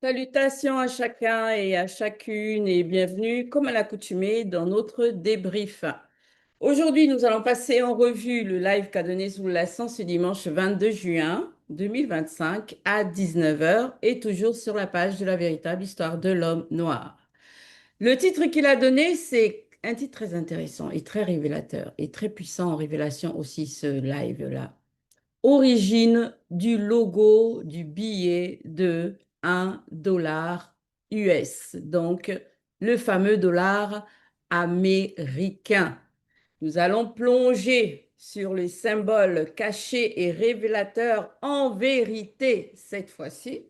Salutations à chacun et à chacune et bienvenue, comme à l'accoutumée, dans notre débrief. Aujourd'hui, nous allons passer en revue le live qu'a donné Zoulassan ce dimanche 22 juin 2025 à 19 heures et toujours sur la page de la véritable histoire de l'homme noir. Le titre qu'il a donné, c'est un titre très intéressant et très révélateur et très puissant en révélation aussi, ce live-là. Origine du logo du billet de 1 dollar US, donc le fameux dollar américain. Nous allons plonger sur les symboles cachés et révélateurs en vérité cette fois-ci.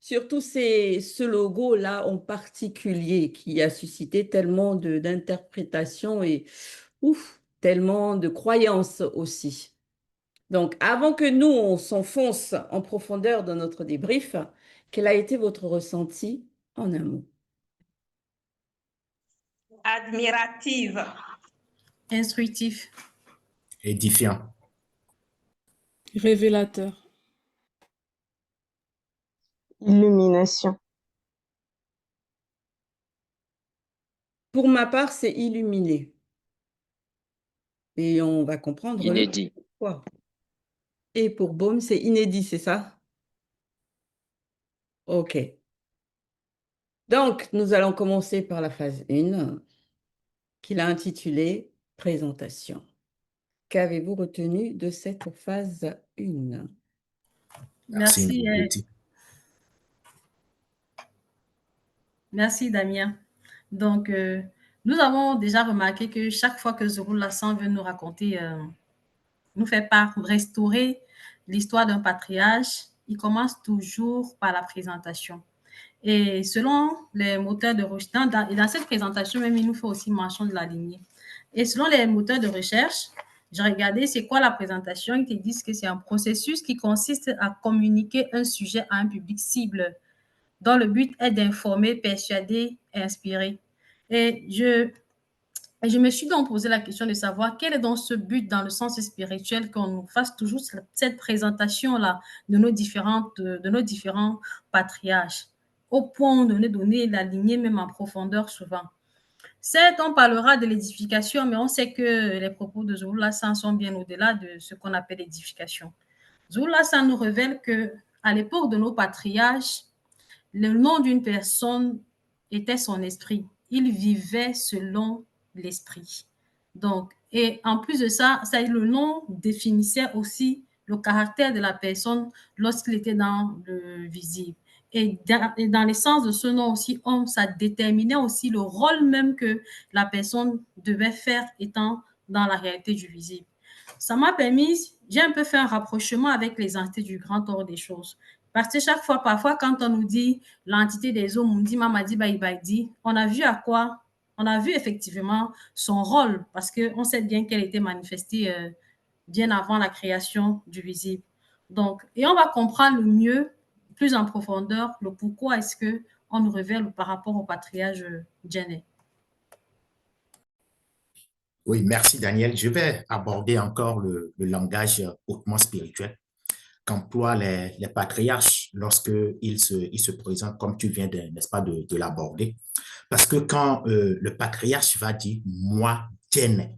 Surtout ce logo-là en particulier qui a suscité tellement d'interprétations et tellement de croyances aussi. Donc, avant que nous, on s'enfonce en profondeur dans notre débrief, quel a été votre ressenti en un mot? Admirative. Instructif. Édifiant. Révélateur. Illumination. Pour ma part, c'est illuminé. Et on va comprendre Inédit. pourquoi. Et pour Baume, c'est inédit, c'est ça? OK. Donc, nous allons commencer par la phase 1, qu'il a intitulée Présentation. Qu'avez-vous retenu de cette phase 1? Merci. Merci, Damien. Donc, nous avons déjà remarqué que chaque fois que Zoulassan veut nous raconter, nous fait part, restaurer l'histoire d'un patriarche, il commence toujours par la présentation. Et selon les moteurs de recherche, et dans cette présentation même, il nous fait aussi mention de la lignée. Et selon les moteurs de recherche, j'ai regardé c'est quoi la présentation. Ils te disent que c'est un processus qui consiste à communiquer un sujet à un public cible, dont le but est d'informer, persuader, inspirer. Et je me suis donc posé la question de savoir quel est donc ce but dans le sens spirituel qu'on nous fasse toujours cette présentation-là de nos différents patriarches, au point de nous donner la lignée même en profondeur souvent. Certes, on parlera de l'édification, mais on sait que les propos de Zoulassan sont bien au-delà de ce qu'on appelle l'édification. Zoulassan nous révèle que à l'époque de nos patriarches, le nom d'une personne était son esprit. Il vivait selon l'esprit. Donc, et en plus de ça, le nom définissait aussi le caractère de la personne lorsqu'il était dans le visible. Et dans l'essence de ce nom aussi, ça déterminait aussi le rôle même que la personne devait faire étant dans la réalité du visible. Ça m'a permis, j'ai un peu fait un rapprochement avec les entités du grand ordre des choses. Parce que chaque fois, parfois, quand on nous dit l'entité des hommes, on dit Mamadi Baïbaïdi, on a vu à quoi? On a vu effectivement son rôle, parce qu'on sait bien qu'elle était manifestée bien avant la création du visible. Donc, et on va comprendre le mieux, plus en profondeur, le pourquoi est-ce qu'on nous révèle par rapport au patriarche Djenné. Oui, merci Daniel. Je vais aborder encore le langage hautement spirituel qu'emploient les patriarches lorsqu'ils se présentent, comme tu viens, n'est-ce pas, de l'aborder. Parce que quand le patriarche va dire « moi, Djenné »,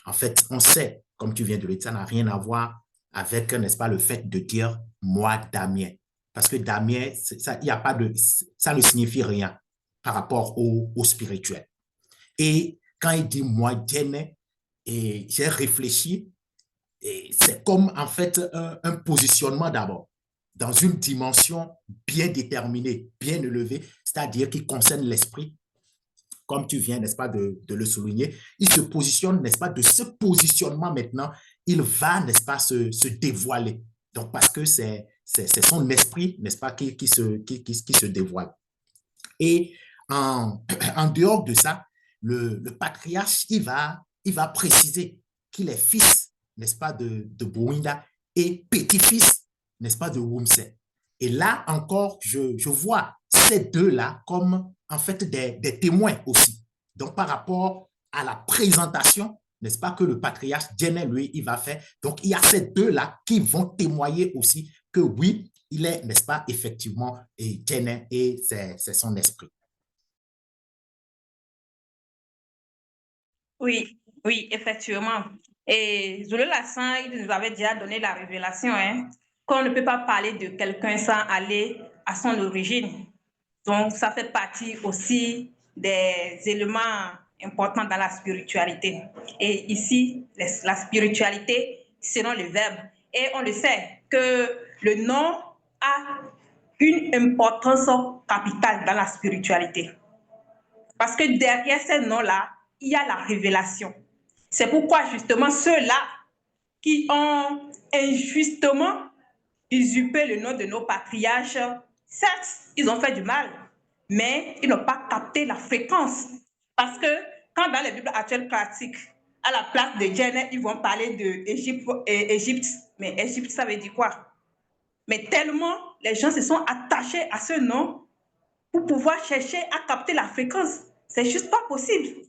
en fait, on sait, comme tu viens de le dire, ça n'a rien à voir avec, n'est-ce pas, le fait de dire « moi, Damien ». Parce que Damien, ça, y a pas de, ça ne signifie rien par rapport au spirituel. Et quand il dit « moi, Djenné », et j'ai réfléchi, et c'est comme en fait un positionnement d'abord dans une dimension bien déterminée, bien élevée, c'est-à-dire qui concerne l'esprit, comme tu viens, n'est-ce pas, de le souligner. Il se positionne, n'est-ce pas, de ce positionnement maintenant, il va, n'est-ce pas, se dévoiler. Donc, parce que c'est son esprit, n'est-ce pas, qui se dévoile. Et en dehors de ça, le patriarche, il va préciser qu'il est fils, n'est-ce pas, de Bouinda et petit-fils, n'est-ce pas, de Wumse. Et là encore, je vois ces deux-là comme en fait des témoins aussi. Donc, par rapport à la présentation, n'est-ce pas, que le patriarche Djenné, lui, il va faire. Donc, il y a ces deux-là qui vont témoigner aussi que oui, il est, n'est-ce pas, effectivement, et Djenne et c'est son esprit. Oui, oui, effectivement. Et Zulu Lassan, il nous avait déjà donné la révélation, hein, qu'on ne peut pas parler de quelqu'un sans aller à son origine. Donc, ça fait partie aussi des éléments importants dans la spiritualité. Et ici, la spiritualité, selon le verbe. Et on le sait que le nom a une importance capitale dans la spiritualité. Parce que derrière ces noms-là, il y a la révélation. C'est pourquoi justement ceux-là qui ont injustement usurpé le nom de nos patriarches, certes, ils ont fait du mal, mais ils n'ont pas capté la fréquence. Parce que quand dans les Bibles actuelles classiques, à la place de Djenne, ils vont parler d'Égypte, mais Égypte, ça veut dire quoi? Mais tellement les gens se sont attachés à ce nom pour pouvoir chercher à capter la fréquence. C'est juste pas possible.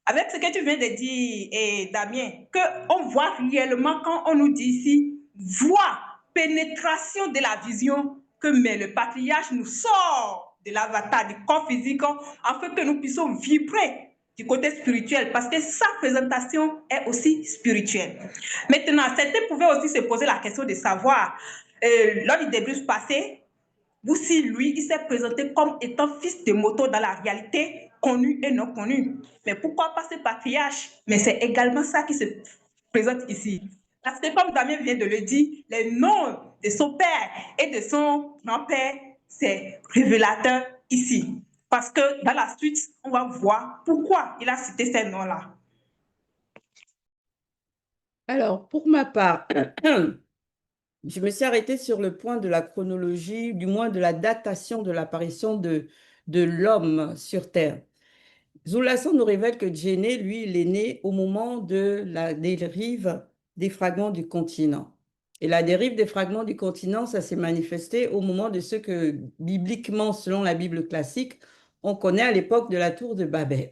Avec ce que tu viens de dire, Damien, qu'on voit réellement quand on nous dit ici, voix, pénétration de la vision, que mais le patriarche nous sort de l'avatar, du corps physique, afin que nous puissions vibrer du côté spirituel, parce que sa présentation est aussi spirituelle. Maintenant, certains pouvaient aussi se poser la question de savoir, lors du débrief passé, ou si lui, il s'est présenté comme étant fils de moto dans la réalité, connu et non connu. Mais pourquoi pas ce patriarche? Mais c'est également ça qui se présente ici. Parce que comme Damien vient de le dire, les noms de son père et de son grand-père, c'est révélateur ici. Parce que dans la suite, on va voir pourquoi il a cité ces noms-là. Alors, pour ma part, je me suis arrêtée sur le point de la chronologie, du moins de la datation de l'apparition de l'homme sur Terre. Zoulasan nous révèle que Djéné, lui, il est né au moment de la dérive des fragments du continent. Et la dérive des fragments du continent, ça s'est manifesté au moment de ce que, bibliquement, selon la Bible classique, on connaît à l'époque de la tour de Babel.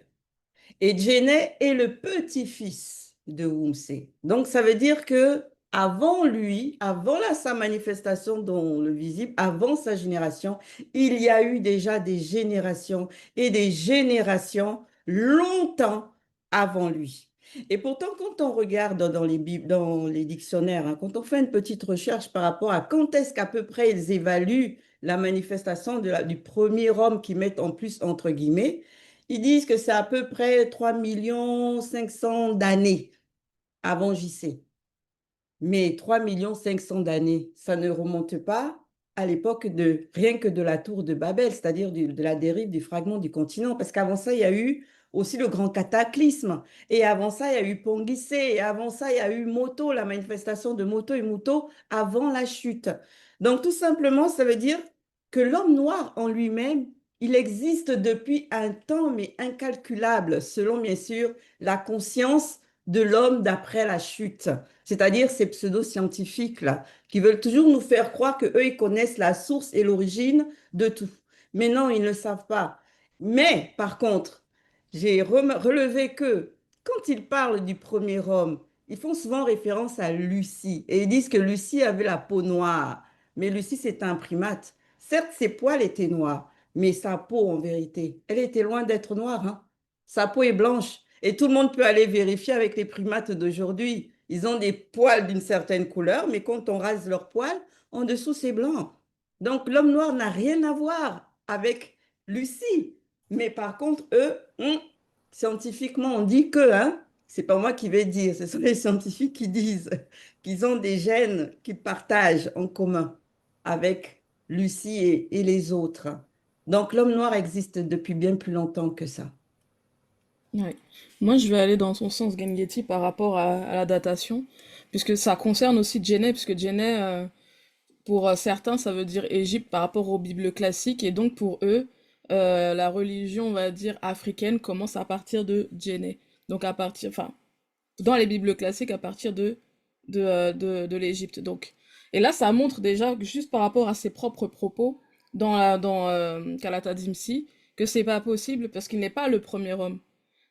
Et Djéné est le petit-fils de Wumsé. Donc, ça veut dire que avant lui, avant sa manifestation dans le visible, avant sa génération, il y a eu déjà des générations et des générations longtemps avant lui. Et pourtant, quand on regarde dans les dictionnaires, hein, quand on fait une petite recherche par rapport à quand est-ce qu'à peu près ils évaluent la manifestation du premier homme qui met en plus entre guillemets, ils disent que c'est à peu près 3 500 000 d'années avant JC. Mais 3 500 000 d'années, ça ne remonte pas à l'époque de rien que de la tour de Babel, c'est-à-dire de la dérive du fragment du continent. Parce qu'avant ça, il y a eu aussi le grand cataclysme. Et avant ça, il y a eu Ponguissé. Et avant ça, il y a eu Moto, la manifestation de Moto et Muto avant la chute. Donc, tout simplement, ça veut dire que l'homme noir en lui-même, il existe depuis un temps, mais incalculable, selon bien sûr la conscience de l'homme d'après la chute. C'est-à-dire ces pseudo-scientifiques-là, qui veulent toujours nous faire croire qu'eux, ils connaissent la source et l'origine de tout. Mais non, ils ne le savent pas. Mais, par contre, j'ai relevé que quand ils parlent du premier homme, ils font souvent référence à Lucie. Et ils disent que Lucie avait la peau noire. Mais Lucie, c'est un primate. Certes, ses poils étaient noirs, mais sa peau, en vérité, elle était loin d'être noire, hein. Sa peau est blanche. Et tout le monde peut aller vérifier avec les primates d'aujourd'hui. Ils ont des poils d'une certaine couleur, mais quand on rase leurs poils, en dessous, c'est blanc. Donc, l'homme noir n'a rien à voir avec Lucie. Mais par contre, eux, scientifiquement, on dit que, hein, c'est pas moi qui vais dire, ce sont les scientifiques qui disent qu'ils ont des gènes qu'ils partagent en commun avec Lucie et les autres. Donc, l'homme noir existe depuis bien plus longtemps que ça. Ouais. Moi, je vais aller dans son sens, Gengeti, par rapport à la datation, puisque ça concerne aussi Djenné, puisque Djenné, pour certains, ça veut dire Égypte par rapport aux Bibles classiques, et donc pour eux, la religion, on va dire, africaine commence à partir de Djenné. Donc à partir, enfin, dans les Bibles classiques, à partir de l'Égypte. Donc, et là, ça montre déjà, juste par rapport à ses propres propos, dans Kalata Dimsi, que c'est pas possible, parce qu'il n'est pas le premier homme.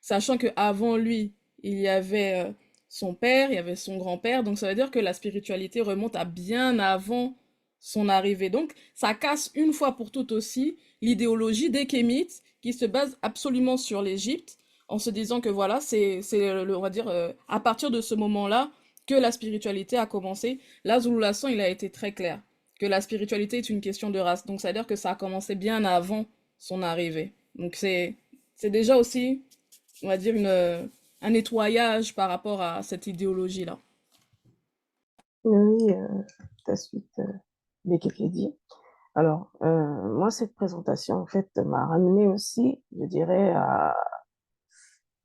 Sachant que avant lui, il y avait son père, il y avait son grand-père, donc ça veut dire que la spiritualité remonte à bien avant son arrivée. Donc, ça casse une fois pour toutes aussi l'idéologie des Kémites qui se base absolument sur l'Égypte, en se disant que voilà, on va dire, à partir de ce moment-là, que la spiritualité a commencé. Là, Zulu Lasson, il a été très clair, que la spiritualité est une question de race. Donc, ça veut dire que ça a commencé bien avant son arrivée. Donc, c'est déjà aussi, on va dire, un nettoyage par rapport à cette idéologie-là. Oui, ta suite, Wikipédia. Alors, moi, cette présentation, en fait, m'a ramené aussi, je dirais,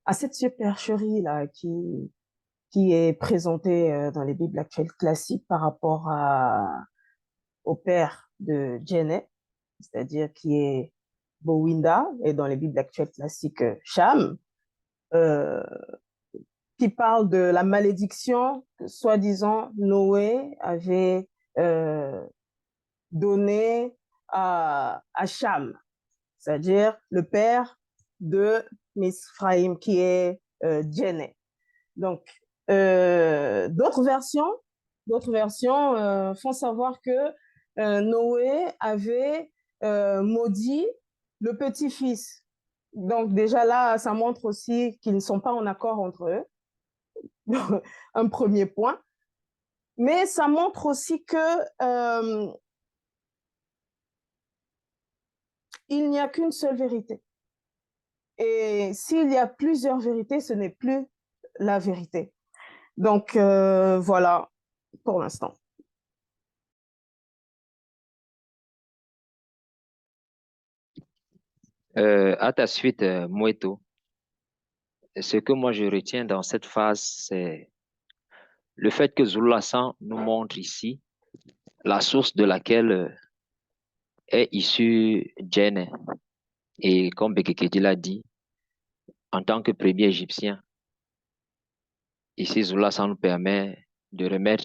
à cette supercherie-là qui est présentée dans les Bibles actuelles classiques par rapport au père de Djenné, c'est-à-dire qui est Bowinda, et dans les Bibles actuelles classiques, Cham, qui parle de la malédiction que, soi-disant, Noé avait donnée à Cham, c'est-à-dire le père de Misraïm, qui est Djenné. Donc, d'autres versions font savoir que Noé avait maudit le petit-fils. Donc, déjà là, ça montre aussi qu'ils ne sont pas en accord entre eux. Un premier point. Mais ça montre aussi que il n'y a qu'une seule vérité. Et s'il y a plusieurs vérités, ce n'est plus la vérité. Donc, voilà pour l'instant. À ta suite, Moueto, ce que moi je retiens dans cette phase, c'est le fait que Zulu Lassan nous montre ici la source de laquelle est issue Djenné. Et comme Bekekedi l'a dit, en tant que premier Égyptien, ici Zulu Lassan nous permet de remettre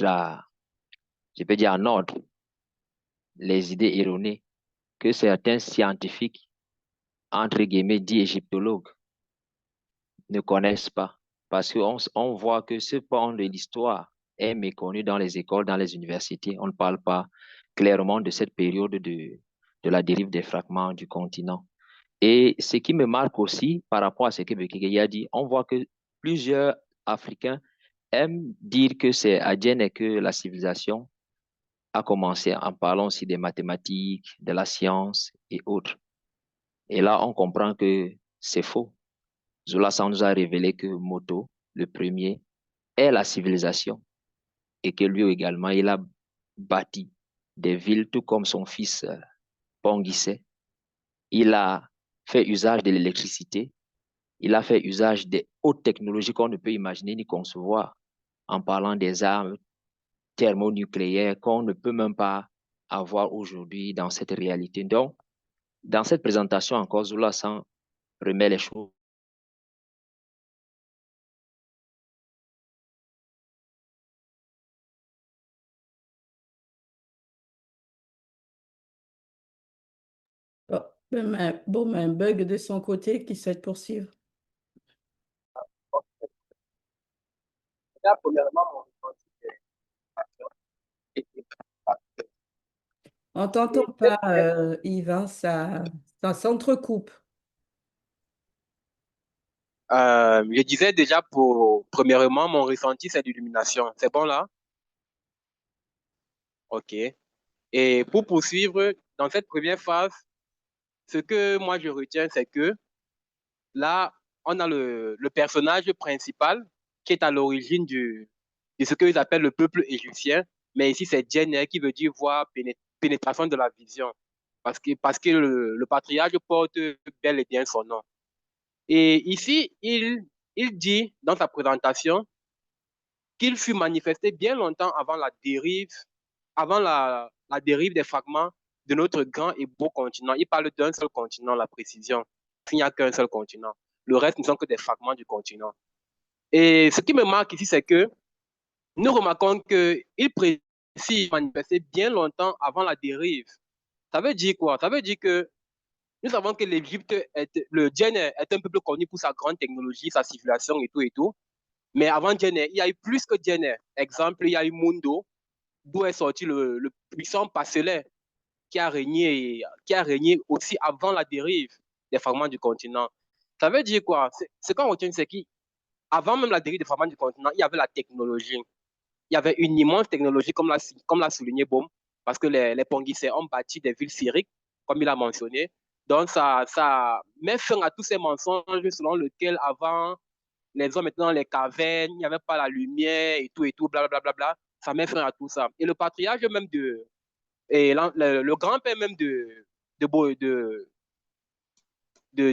je peux dire en ordre, les idées erronées que certains scientifiques, entre guillemets, dits égyptologues, ne connaissent pas. Parce qu'on voit que ce pan de l'histoire est méconnu dans les écoles, dans les universités. On ne parle pas clairement de cette période de la dérive des fragments du continent. Et ce qui me marque aussi par rapport à ce que Bekeke a dit, on voit que plusieurs Africains aiment dire que c'est à Djenné que la civilisation a commencé, en parlant aussi des mathématiques, de la science et autres. Et là, on comprend que c'est faux. Zulu Lassan nous a révélé que Moto, le premier, est la civilisation et que lui également, il a bâti des villes tout comme son fils Pongissé. Il a fait usage de l'électricité, il a fait usage des hautes technologies qu'on ne peut imaginer ni concevoir en parlant des armes thermonucléaires qu'on ne peut même pas avoir aujourd'hui dans cette réalité. Donc, dans cette présentation encore, Zulu Lassan remet les choses. Un bug de son côté qui souhaite poursuivre. On ne t'entend pas, Yves, hein, ça s'entrecoupe. Je disais déjà, premièrement, mon ressenti, c'est d'illumination. C'est bon là? OK. Et pour poursuivre, dans cette première phase, ce que moi je retiens, c'est que là, on a le personnage principal qui est à l'origine de ce qu'ils appellent le peuple égyptien. Mais ici, c'est Djenné qui veut dire voir pénétration de la vision. Parce que le patriarche porte bel et bien son nom. Et ici, il dit dans sa présentation qu'il fut manifesté bien longtemps avant la dérive des fragments de notre grand et beau continent. Il parle d'un seul continent, la précision. Il n'y a qu'un seul continent. Le reste ne sont que des fragments du continent. Et ce qui me marque ici, c'est que nous remarquons qu'il précise manifesté bien longtemps avant la dérive. Ça veut dire quoi? Ça veut dire que nous savons que le Djenné est un peuple connu pour sa grande technologie, sa civilisation et tout et tout. Mais avant Djenné, il y a eu plus que Djenné. Exemple, il y a eu Mundo, d'où est sorti le puissant parcellaire qui a régné aussi avant la dérive des fragments du continent. Ça veut dire quoi? Ce qu'on retient, c'est qu'avant même la dérive des fragments du continent, il y avait la technologie. Il y avait une immense technologie, comme l'a souligné Baum, parce que les Ponguissés ont bâti des villes syriques, comme il a mentionné. Donc, ça met fin à tous ces mensonges selon lesquels avant, les hommes étaient dans les cavernes, il n'y avait pas la lumière et tout, blablabla. Ça met fin à tout ça. Et le patriarche même le grand-père même de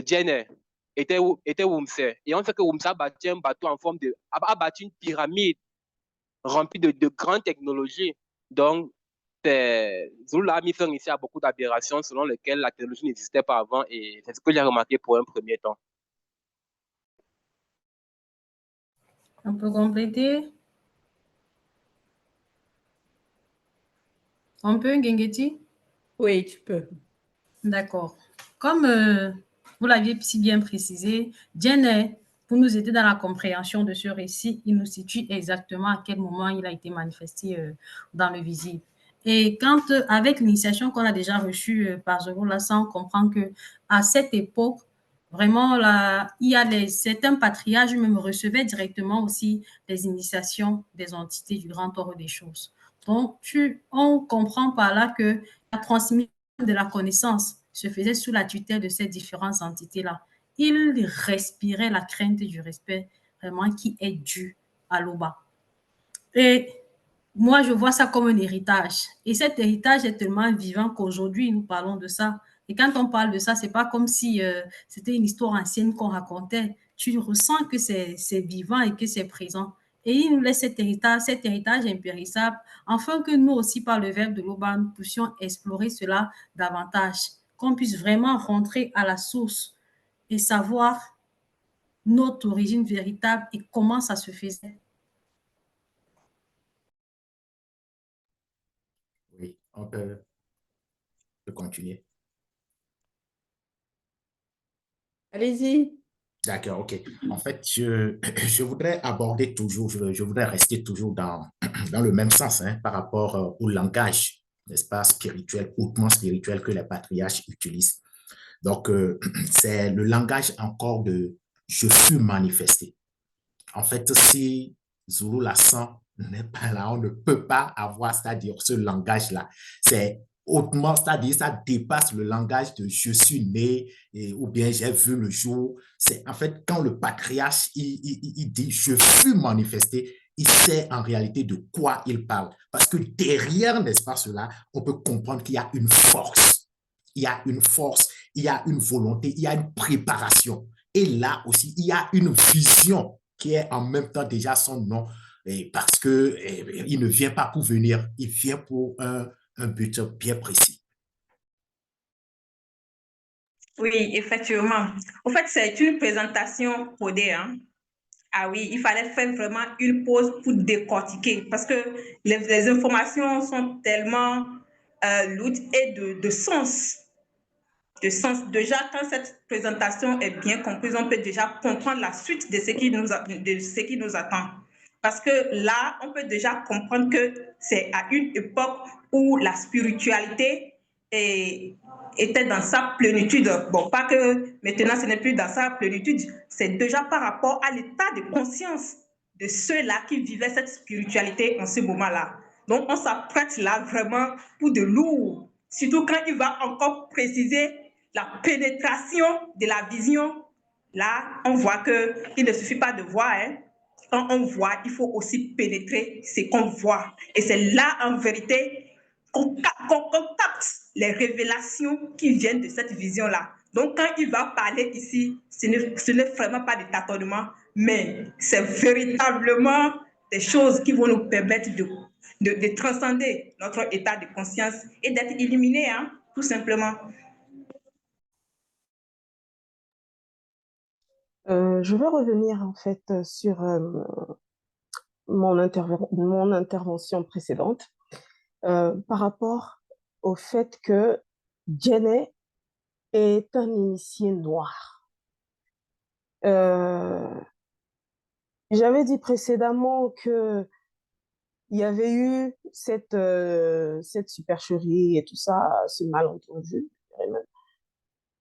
Djenné était Wumsé. Et on sait que Wumsé a bâti un bateau a bâti une pyramide remplie de grandes technologies. Donc, Zulu a mis fin ici à beaucoup d'aberrations selon lesquelles la technologie n'existait pas avant, et c'est ce que j'ai remarqué pour un premier temps. On peut compléter? On peut, Ngengeti? Oui, tu peux. D'accord. Comme vous l'aviez si bien précisé, Djenné, pour nous aider dans la compréhension de ce récit, il nous situe exactement à quel moment il a été manifesté dans le visible. Et quand, avec l'initiation qu'on a déjà reçue par Zoro Lassan, on comprend que à cette époque, vraiment, là, il y a certains patriarches même recevaient directement aussi les initiations des entités du grand ordre des choses. Donc, on comprend par là que la transmission de la connaissance se faisait sous la tutelle de ces différentes entités-là. Il respirait la crainte du respect vraiment qui est dû à l'Oba. Et moi, je vois ça comme un héritage. Et cet héritage est tellement vivant qu'aujourd'hui, nous parlons de ça. Et quand on parle de ça, c'est pas comme si c'était une histoire ancienne qu'on racontait. Tu ressens que c'est vivant et que c'est présent. Et il nous laisse cet héritage impérissable, afin que nous aussi, par le verbe de l'Oba, nous puissions explorer cela davantage, qu'on puisse vraiment rentrer à la source et savoir notre origine véritable et comment ça se faisait. Oui, on peut continuer. Allez-y. D'accord, ok. En fait, je voudrais aborder toujours, je voudrais rester toujours dans le même sens hein, par rapport au langage, n'est-ce pas, spirituel, hautement spirituel que les patriarches utilisent. Donc, c'est le langage encore de je fus manifesté. En fait, si Zulu Lassan n'est pas là, on ne peut pas avoir, c'est-à-dire ce langage-là. C'est hautement, c'est-à-dire ça dépasse le langage de je suis né ou bien j'ai vu le jour. C'est en fait quand le patriarche il dit je fus manifesté, il sait en réalité de quoi il parle. Parce que derrière, n'est-ce pas cela, on peut comprendre qu'il y a une force. Il y a une force, il y a une volonté, il y a une préparation. Et là aussi, il y a une vision qui est en même temps déjà son nom, parce qu'il ne vient pas pour venir, il vient pour un but bien précis. Oui, effectivement. En fait, c'est une présentation codée. Hein. Ah oui, il fallait faire vraiment une pause pour décortiquer parce que les informations sont tellement lourdes et de sens. De sens. Déjà, quand cette présentation est bien comprise, on peut déjà comprendre la suite de ce qui nous attend. Parce que là, on peut déjà comprendre que c'est à une époque où la spiritualité était dans sa plénitude. Bon, pas que maintenant ce n'est plus dans sa plénitude, c'est déjà par rapport à l'état de conscience de ceux-là qui vivaient cette spiritualité en ce moment-là. Donc, on s'apprête là vraiment pour de lourd, surtout quand il va encore préciser la pénétration de la vision. Là, on voit qu'il ne suffit pas de voir, hein. Quand on voit, il faut aussi pénétrer ce qu'on voit. Et c'est là, en vérité, qu'on capte les révélations qui viennent de cette vision-là. Donc, quand il va parler ici, ce n'est vraiment pas de tâtonnement, mais c'est véritablement des choses qui vont nous permettre de transcender notre état de conscience et d'être illuminés, hein, tout simplement. Je veux revenir en fait sur mon intervention précédente par rapport au fait que Djenné est un initié noir. J'avais dit précédemment que il y avait eu cette supercherie et tout ça, ce malentendu,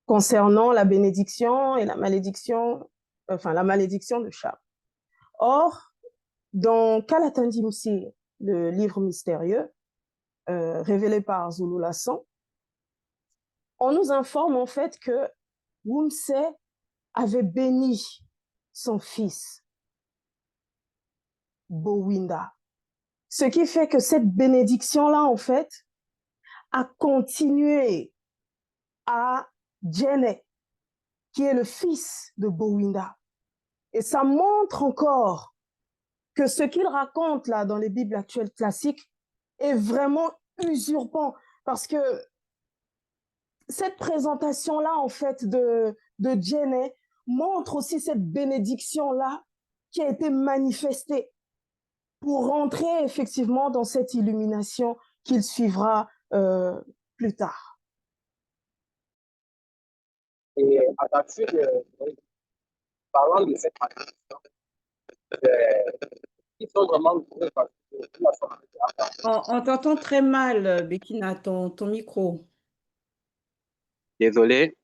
concernant la bénédiction et la malédiction, enfin la malédiction de Cham. Or, dans Kalatandimsi, le livre mystérieux, révélé par Zulu Lassan, on nous informe en fait que Wumse avait béni son fils, Bowinda. Ce qui fait que cette bénédiction-là, en fait, a continué à Djene, qui est le fils de Bowinda. Et ça montre encore que ce qu'il raconte là dans les Bibles actuelles classiques est vraiment usurpant, parce que cette présentation-là, en fait, de Djene montre aussi cette bénédiction-là qui a été manifestée pour rentrer effectivement dans cette illumination qu'il suivra plus tard. Et à la suite, parlant de cette malédiction, ils sont vraiment gros parce que On t'entend très mal, Bekina, ton micro. désolé.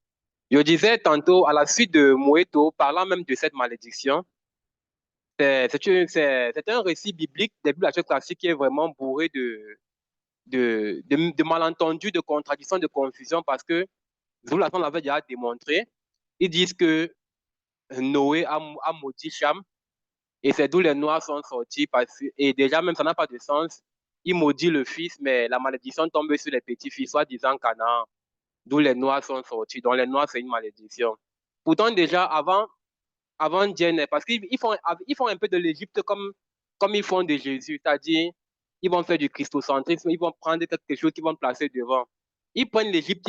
Je disais tantôt, à la suite de Moeto, parlant même de cette malédiction, c'est un récit biblique des Bibles classiques qui est vraiment bourré de malentendus, de contradictions, de confusion, parce que vous l'avez déjà démontré. Ils disent que Noé a maudit Cham, et c'est d'où les Noirs sont sortis, et déjà même ça n'a pas de sens. Il maudit le fils, mais la malédiction tombe sur les petits-fils, soit disant Canaan, d'où les Noirs sont sortis. Donc les Noirs, c'est une malédiction. Pourtant, déjà, avant Djenne, parce qu'ils font un peu de l'Égypte comme ils font de Jésus, c'est-à-dire, ils vont faire du christocentrisme, ils vont prendre quelque chose qu'ils vont placer devant. Ils prennent l'Égypte,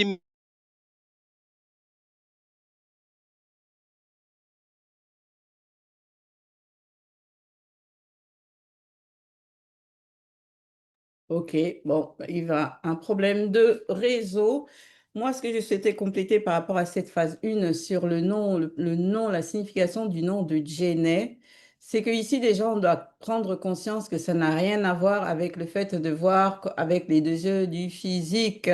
Ok, bon, il va un problème de réseau. Moi, ce que je souhaitais compléter par rapport à cette phase 1 sur le nom, le nom, la signification du nom de Djéné, c'est qu'ici, déjà, on doit prendre conscience que ça n'a rien à voir avec le fait de voir avec les deux yeux du physique.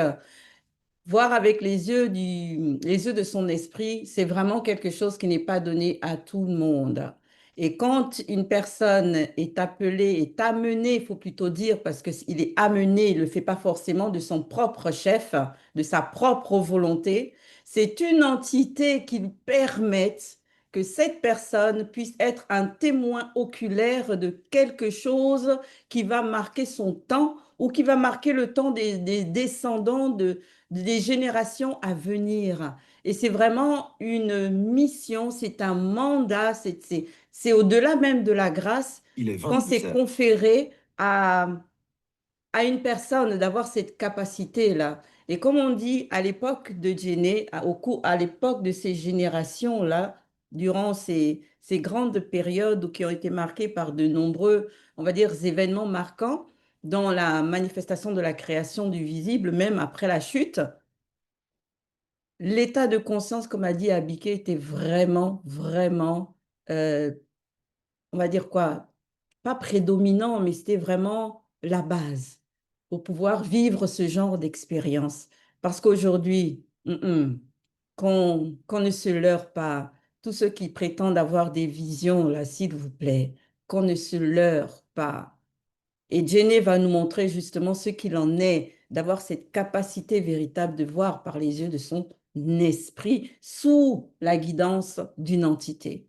Voir avec les yeux de son esprit, c'est vraiment quelque chose qui n'est pas donné à tout le monde. Et quand une personne est appelée, est amenée, il faut plutôt dire, parce qu'il est amené, il ne le fait pas forcément de son propre chef, de sa propre volonté, c'est une entité qui lui permette que cette personne puisse être un témoin oculaire de quelque chose qui va marquer son temps ou qui va marquer le temps des descendants des générations à venir. Et c'est vraiment une mission, c'est un mandat, c'est au-delà même de la grâce quand c'est conféré à une personne d'avoir cette capacité-là. Et comme on dit, à l'époque de Djéné, à l'époque de ces générations-là, durant ces grandes périodes qui ont été marquées par de nombreux, on va dire, événements marquants dans la manifestation de la création du visible, même après la chute, l'état de conscience, comme a dit Abiké, était vraiment, vraiment, euh, on va dire quoi, pas prédominant, mais c'était vraiment la base pour pouvoir vivre ce genre d'expérience. Parce qu'aujourd'hui, qu'on ne se leurre pas, tous ceux qui prétendent avoir des visions, là, s'il vous plaît, qu'on ne se leurre pas. Et Jenny va nous montrer justement ce qu'il en est d'avoir cette capacité véritable de voir par les yeux de son esprit sous la guidance d'une entité.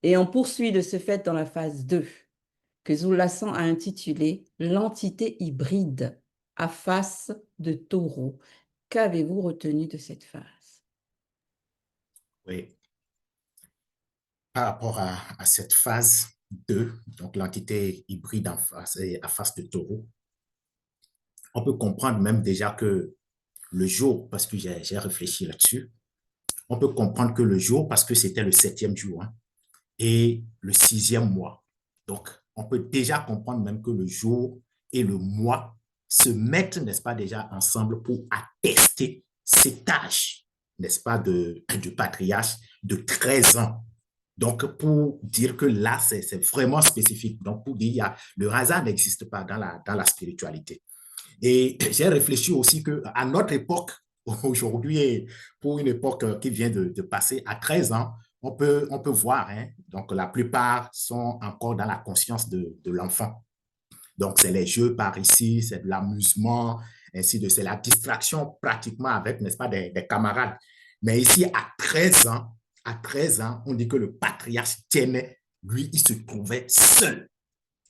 Et on poursuit de ce fait dans la phase 2, que Zoulassan a intitulé l'entité hybride à face de taureau. Qu'avez-vous retenu de cette phase? Oui. Par rapport à cette phase 2, donc l'entité hybride à face de taureau, on peut comprendre même déjà que le jour, parce que j'ai réfléchi là-dessus, on peut comprendre que le jour, parce que c'était le 7e jour, hein, et le 6e mois. Donc, on peut déjà comprendre même que le jour et le mois se mettent, n'est-ce pas, déjà ensemble pour attester cet âge, n'est-ce pas, du patriarche de 13 ans. Donc, pour dire que là, c'est vraiment spécifique. Donc, pour dire, le hasard n'existe pas dans la spiritualité. Et j'ai réfléchi aussi qu'à notre époque, aujourd'hui, pour une époque qui vient de passer à 13 ans, on peut voir, hein, donc la plupart sont encore dans la conscience de l'enfant. Donc, c'est les jeux par ici, c'est de l'amusement, ainsi de c'est la distraction pratiquement avec, n'est-ce pas, des camarades. Mais ici, à 13 ans, on dit que le patriarche Djenné, lui, il se trouvait seul,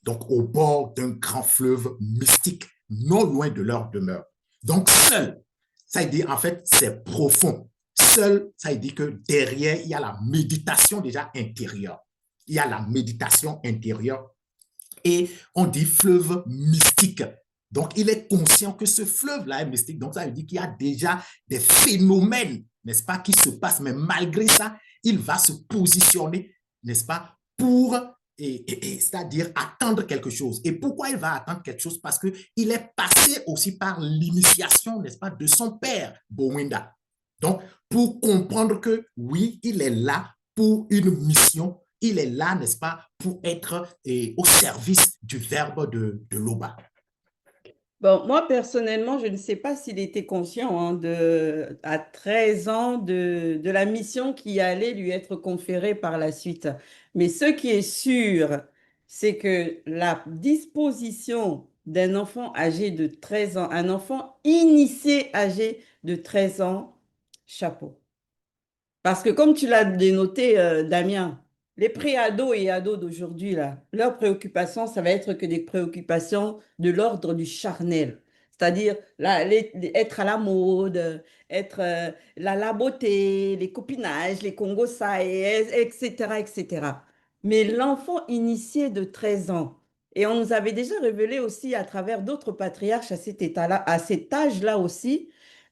donc au bord d'un grand fleuve mystique, non loin de leur demeure. Donc, seul, ça veut dire, en fait, c'est profond. Seul, ça veut dire que derrière, il y a la méditation déjà intérieure. Il y a la méditation intérieure et on dit fleuve mystique. Donc, il est conscient que ce fleuve-là est mystique. Donc, ça veut dire qu'il y a déjà des phénomènes, n'est-ce pas, qui se passent. Mais malgré ça, il va se positionner, n'est-ce pas, pour, c'est-à-dire attendre quelque chose. Et pourquoi il va attendre quelque chose? Parce qu'il est passé aussi par l'initiation, n'est-ce pas, de son père, Bowinda. Donc, pour comprendre que oui, il est là pour une mission. Il est là, n'est-ce pas, pour être au service du verbe de l'Oba. Bon, moi, personnellement, je ne sais pas s'il était conscient hein, à 13 ans de la mission qui allait lui être conférée par la suite. Mais ce qui est sûr, c'est que la disposition d'un enfant âgé de 13 ans, un enfant initié âgé de 13 ans, chapeau. Parce que comme tu l'as dénoté, Damien, les pré-ados et ados d'aujourd'hui, là, leurs préoccupations, ça va être que des préoccupations de l'ordre du charnel. C'est-à-dire être à la mode, être la beauté, les copinages, les Congo etc., etc. Mais l'enfant initié de 13 ans, et on nous avait déjà révélé aussi à travers d'autres patriarches à cet état-là, à cet âge-là aussi,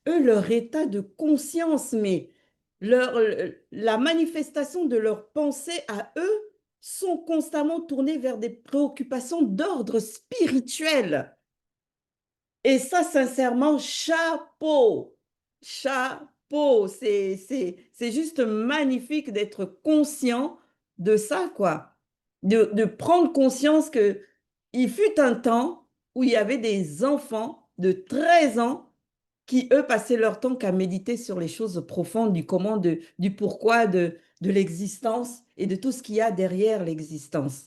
eux, leur état de conscience, mais la manifestation de leurs pensées à eux sont constamment tournées vers des préoccupations d'ordre spirituel. Et ça, sincèrement, chapeau, chapeau. C'est juste magnifique d'être conscient de ça, quoi. De prendre conscience que il fut un temps où il y avait des enfants de 13 ans qui, eux, passaient leur temps qu'à méditer sur les choses profondes du comment, du pourquoi de l'existence et de tout ce qu'il y a derrière l'existence.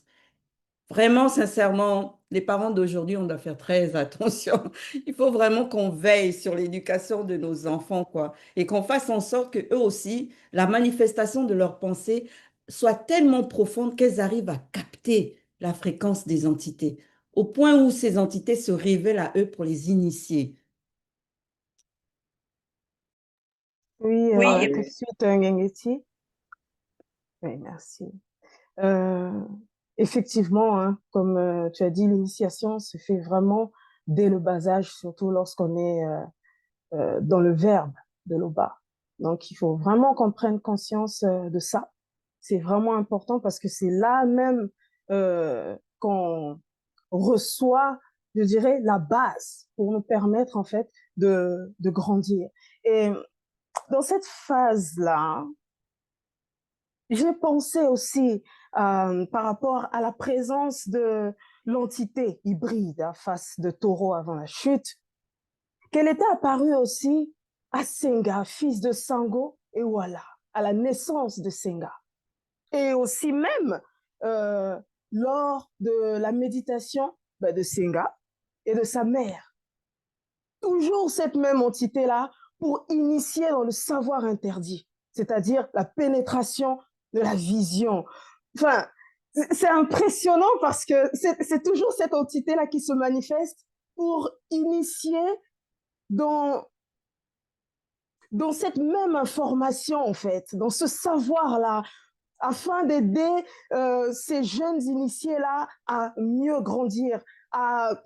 Vraiment, sincèrement, les parents d'aujourd'hui, on doit faire très attention. Il faut vraiment qu'on veille sur l'éducation de nos enfants, quoi, et qu'on fasse en sorte que eux aussi, la manifestation de leurs pensées soit tellement profonde qu'elles arrivent à capter la fréquence des entités, au point où ces entités se révèlent à eux pour les initier. Oui, Oui, tout de suite, Ngengeti. Oui, merci. Euh, Effectivement, hein, comme tu as dit, l'initiation se fait vraiment dès le bas âge, surtout lorsqu'on est dans le verbe de l'Oba. Donc, il faut vraiment qu'on prenne conscience de ça. C'est vraiment important parce que c'est là même qu'on reçoit, je dirais, la base pour nous permettre, en fait, de grandir. Et dans cette phase-là, j'ai pensé aussi par rapport à la présence de l'entité hybride face de Taureau avant la chute, qu'elle était apparue aussi à Senga, fils de Sango et Wala, à la naissance de Senga. Et aussi même lors de la méditation de Senga et de sa mère. Toujours cette même entité-là pour initier dans le savoir interdit, c'est-à-dire la pénétration de la vision. Enfin, c'est impressionnant parce que c'est toujours cette entité-là qui se manifeste pour initier dans cette même information, en fait, dans ce savoir-là, afin d'aider ces jeunes initiés-là à mieux grandir, à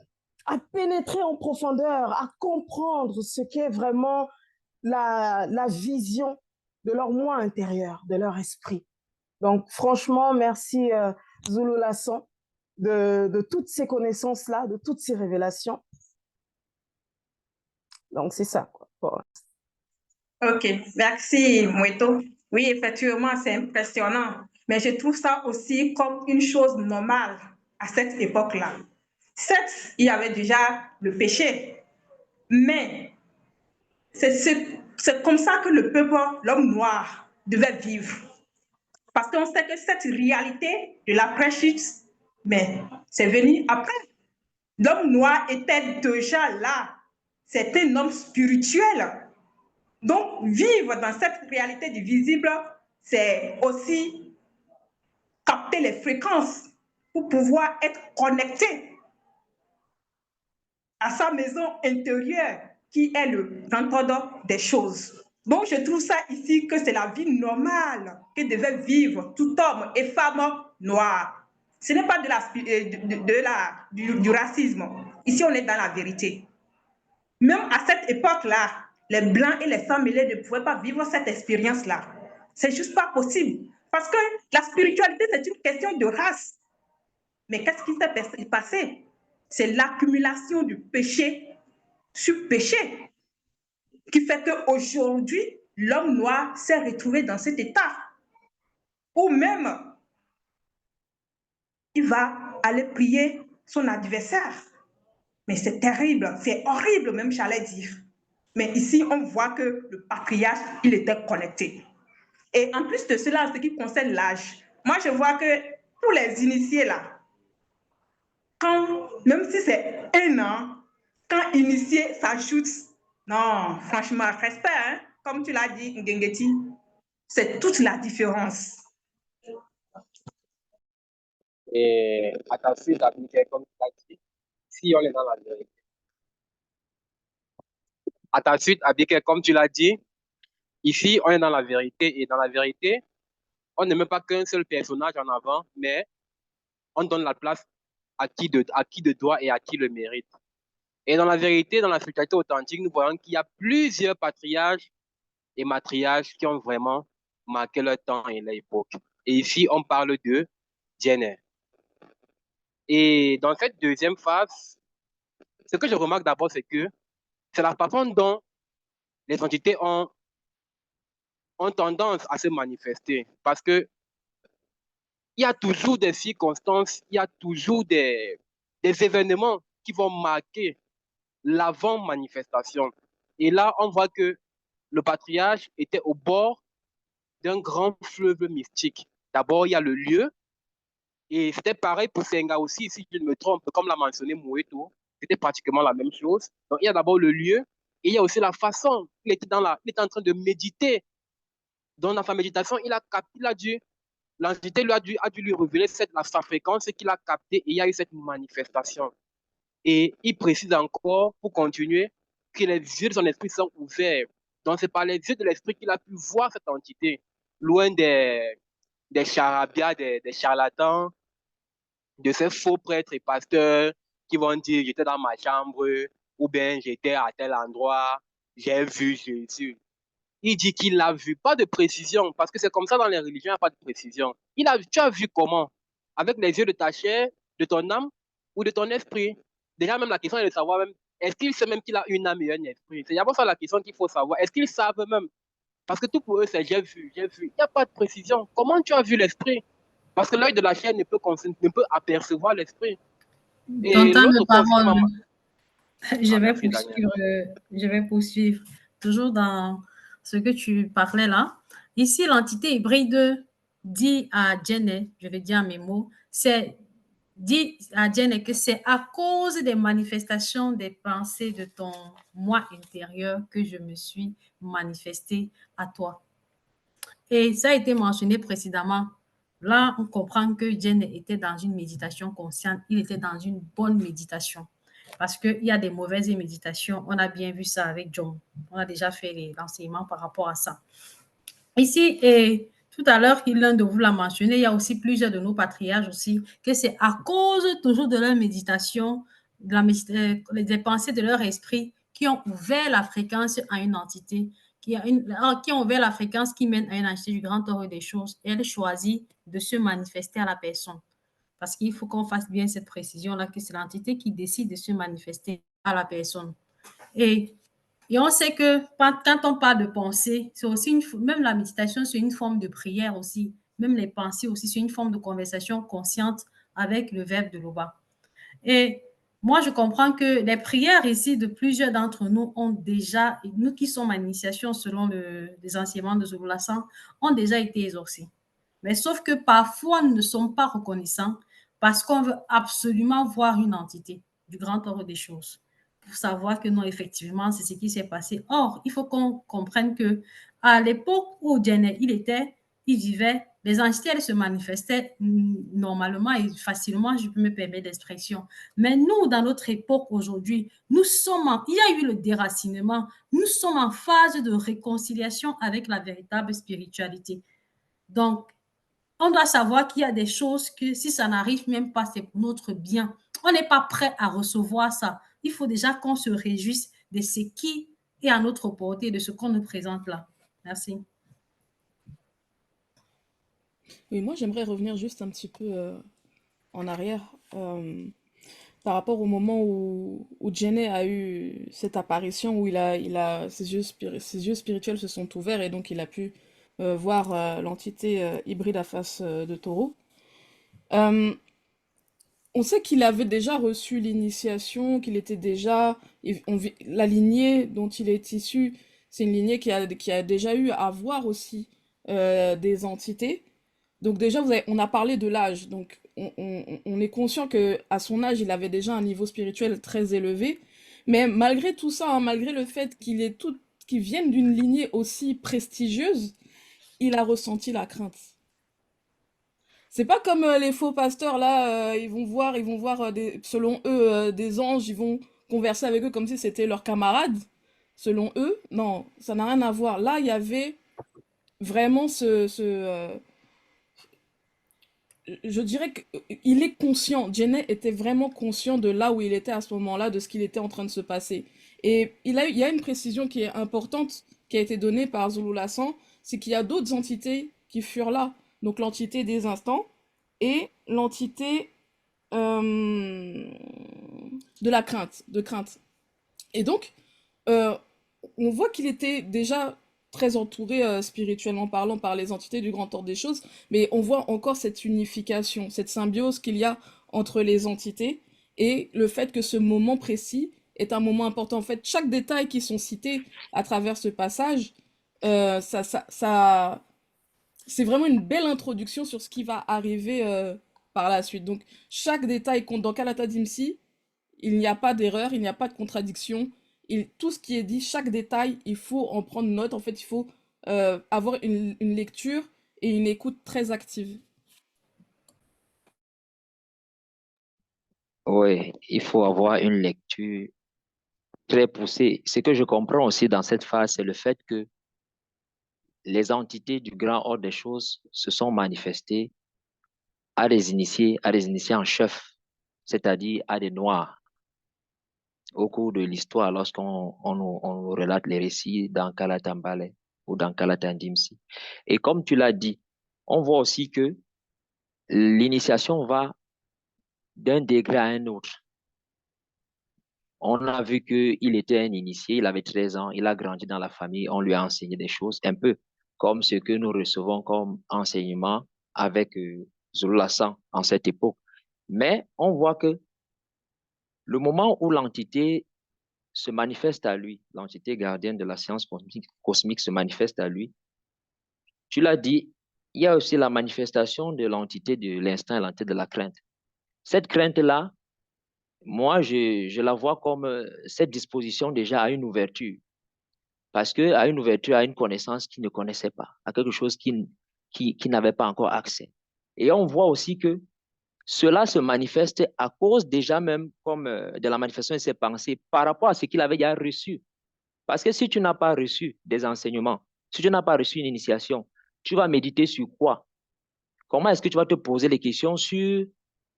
pénétrer en profondeur, à comprendre ce qu'est vraiment la vision de leur moi intérieur, de leur esprit. Donc, franchement, merci Zulu Lasson de toutes ces connaissances-là, de toutes ces révélations. Donc, c'est ça, quoi. Bon. Ok, merci Moueto. Oui, effectivement, c'est impressionnant. Mais je trouve ça aussi comme une chose normale à cette époque-là. Certes, il y avait déjà le péché, mais c'est comme ça que le peuple, l'homme noir, devait vivre. Parce qu'on sait que cette réalité de l'après-chute, mais c'est venu après. L'homme noir était déjà là. C'est un homme spirituel. Donc, vivre dans cette réalité du visible, c'est aussi capter les fréquences pour pouvoir être connecté à sa maison intérieure qui est le grand ordre des choses. Donc, je trouve ça ici que c'est la vie normale que devait vivre tout homme et femme noir. Ce n'est pas du racisme. Ici, on est dans la vérité. Même à cette époque-là, les Blancs et les femmes mêlées ne pouvaient pas vivre cette expérience-là. C'est juste pas possible. Parce que la spiritualité, c'est une question de race. Mais qu'est-ce qui s'est passé? C'est l'accumulation du péché sur péché qui fait qu'aujourd'hui, l'homme noir s'est retrouvé dans cet état. Ou même, il va aller prier son adversaire. Mais c'est terrible, c'est horrible même, j'allais dire. Mais ici, on voit que le patriarche, il était connecté. Et en plus de cela, en ce qui concerne l'âge, moi, je vois que pour les initiés, là, même si c'est 1 an, quand initié s'ajoute, non, franchement, respect, hein, comme tu l'as dit, Ngengeti, c'est toute la différence. Et à ta suite, appliquer comme tu l'as dit, si on est dans la vérité. À ta suite, appliquer comme tu l'as dit, ici, on est dans la vérité. Et dans la vérité, on ne met pas qu'un seul personnage en avant, mais on donne la place à qui de droit et à qui le mérite. Et dans la vérité, dans la spiritualité authentique, nous voyons qu'il y a plusieurs patriarches et matriarches qui ont vraiment marqué leur temps et leur époque. Et ici, on parle de Jenner. Et dans cette deuxième phase, ce que je remarque d'abord, c'est que c'est la façon dont les entités ont tendance à se manifester. Parce que il y a toujours des circonstances, il y a toujours des événements qui vont marquer l'avant-manifestation. Et là, on voit que le patriarche était au bord d'un grand fleuve mystique. D'abord, il y a le lieu, et c'était pareil pour Senga aussi, si je ne me trompe, comme l'a mentionné Moueto, c'était pratiquement la même chose. Donc, il y a d'abord le lieu, et il y a aussi la façon. Il était en train de méditer. Dans sa méditation, l'entité a dû lui révéler sa fréquence qu'il a captée, et il y a eu cette manifestation. Et il précise encore, pour continuer, que les yeux de son esprit sont ouverts. Donc, c'est par les yeux de l'esprit qu'il a pu voir cette entité, loin des charabia, des charlatans, de ces faux prêtres et pasteurs qui vont dire j'étais dans ma chambre ou bien j'étais à tel endroit, j'ai vu Jésus. Il dit qu'il l'a vu, pas de précision, parce que c'est comme ça dans les religions, il n'y a pas de précision. Tu as vu comment? Avec les yeux de ta chair, de ton âme ou de ton esprit? Déjà, même la question est de savoir même, est-ce qu'il sait même qu'il a une âme et un esprit? C'est d'abord ça la question qu'il faut savoir. Est-ce qu'ils savent même? Parce que tout pour eux, c'est j'ai vu, j'ai vu. Il n'y a pas de précision. Comment tu as vu l'esprit? Parce que l'œil de la chair ne peut apercevoir l'esprit. Ton temps de parole. Je vais poursuivre. Toujours dans ce que tu parlais là. Ici, l'entité hybride dit à Jenny, je vais dire mes mots, dit à Jenny que c'est à cause des manifestations des pensées de ton moi intérieur que je me suis manifestée à toi. Et ça a été mentionné précédemment. Là, on comprend que Jenny était dans une méditation consciente. Il était dans une bonne méditation. Parce qu'il y a des mauvaises méditations. On a bien vu ça avec John. On a déjà fait l'enseignement par rapport à ça. Ici, et tout à l'heure, l'un de vous l'a mentionné, il y a aussi plusieurs de nos patriarches aussi, que c'est à cause toujours de leur méditation, des pensées de leur esprit qui ont ouvert la fréquence à une entité, qui ont ouvert la fréquence qui mène à une entité du grand ordre des choses. Et elle choisit de se manifester à la personne. Parce qu'il faut qu'on fasse bien cette précision-là, que c'est l'entité qui décide de se manifester à la personne. Et on sait que quand on parle de pensée, c'est aussi même la méditation, c'est une forme de prière aussi. même les pensées aussi, c'est une forme de conversation consciente avec le verbe de l'Oba. Et moi, je comprends que les prières ici de plusieurs d'entre nous ont déjà, nous qui sommes à initiation selon les enseignements de Zulu Lassan, ont déjà été exaucées. Mais sauf que parfois, nous ne sommes pas reconnaissants parce qu'on veut absolument voir une entité du grand ordre des choses pour savoir que non, effectivement, c'est ce qui s'est passé. Or, il faut qu'on comprenne que à l'époque où Djenne, il vivait, les entités, elles se manifestaient normalement et facilement, je peux me permettre d'expression. Mais nous, dans notre époque aujourd'hui, il y a eu le déracinement, nous sommes en phase de réconciliation avec la véritable spiritualité. Donc, on doit savoir qu'il y a des choses que si ça n'arrive même pas, c'est pour notre bien. On n'est pas prêt à recevoir ça. Il faut déjà qu'on se réjouisse de ce qui est à notre portée, de ce qu'on nous présente là. Merci. Oui, moi j'aimerais revenir juste un petit peu en arrière par rapport au moment où Djenne a eu cette apparition, où ses yeux spirituels se sont ouverts et donc il a pu voir l'entité hybride à face de taureau. Euh, on sait qu'il avait déjà reçu l'initiation, qu'il était déjà... la lignée dont il est issu, c'est une lignée qui a déjà eu à voir aussi des entités. Donc déjà, on a parlé de l'âge. Donc on est conscient que à son âge, il avait déjà un niveau spirituel très élevé. Mais malgré tout ça, hein, malgré le fait qu'il vienne d'une lignée aussi prestigieuse, il a ressenti la crainte. C'est pas comme les faux pasteurs là, ils vont voir selon eux des anges, ils vont converser avec eux comme si c'était leurs camarades. Selon eux, non, ça n'a rien à voir. Là, il y avait vraiment je dirais qu'il est conscient. Djenne était vraiment conscient de là où il était à ce moment-là, de ce qu'il était en train de se passer. Et il y a une précision qui est importante qui a été donnée par Zulu Lassan, c'est qu'il y a d'autres entités qui furent là. Donc l'entité des instants et l'entité de la crainte, de crainte. Et donc, on voit qu'il était déjà très entouré spirituellement parlant par les entités du grand ordre des choses, mais on voit encore cette unification, cette symbiose qu'il y a entre les entités et le fait que ce moment précis est un moment important. En fait, chaque détail qui sont cités à travers ce passage, c'est vraiment une belle introduction sur ce qui va arriver par la suite. Donc, chaque détail compte. Dans Kalata Dimsi, il n'y a pas d'erreur, il n'y a pas de contradiction. Tout ce qui est dit, chaque détail, il faut en prendre note. En fait, il faut avoir une lecture et une écoute très active. Oui, il faut avoir une lecture très poussée. Ce que je comprends aussi dans cette phase, c'est le fait que les entités du grand ordre des choses se sont manifestées à des initiés en chef, c'est-à-dire à des noirs. Au cours de l'histoire, lorsqu'on on relate les récits dans Kalatambale ou dans Kalatandimsi. Et comme tu l'as dit, on voit aussi que l'initiation va d'un degré à un autre. On a vu qu'il était un initié, il avait 13 ans, il a grandi dans la famille, on lui a enseigné des choses, un peu comme ce que nous recevons comme enseignement avec Zulu Lassan en cette époque. Mais on voit que le moment où l'entité se manifeste à lui, l'entité gardienne de la science cosmique se manifeste à lui, tu l'as dit, il y a aussi la manifestation de l'entité de l'instinct et l'entité de la crainte. Cette crainte-là, moi, je la vois comme cette disposition déjà à une ouverture. Parce qu'à une ouverture, à une connaissance qu'il ne connaissait pas, à quelque chose qui n'avait pas encore accès. Et on voit aussi que cela se manifeste à cause déjà même comme de la manifestation de ses pensées par rapport à ce qu'il avait déjà reçu. Parce que si tu n'as pas reçu des enseignements, si tu n'as pas reçu une initiation, tu vas méditer sur quoi? Comment est-ce que tu vas te poser les questions sur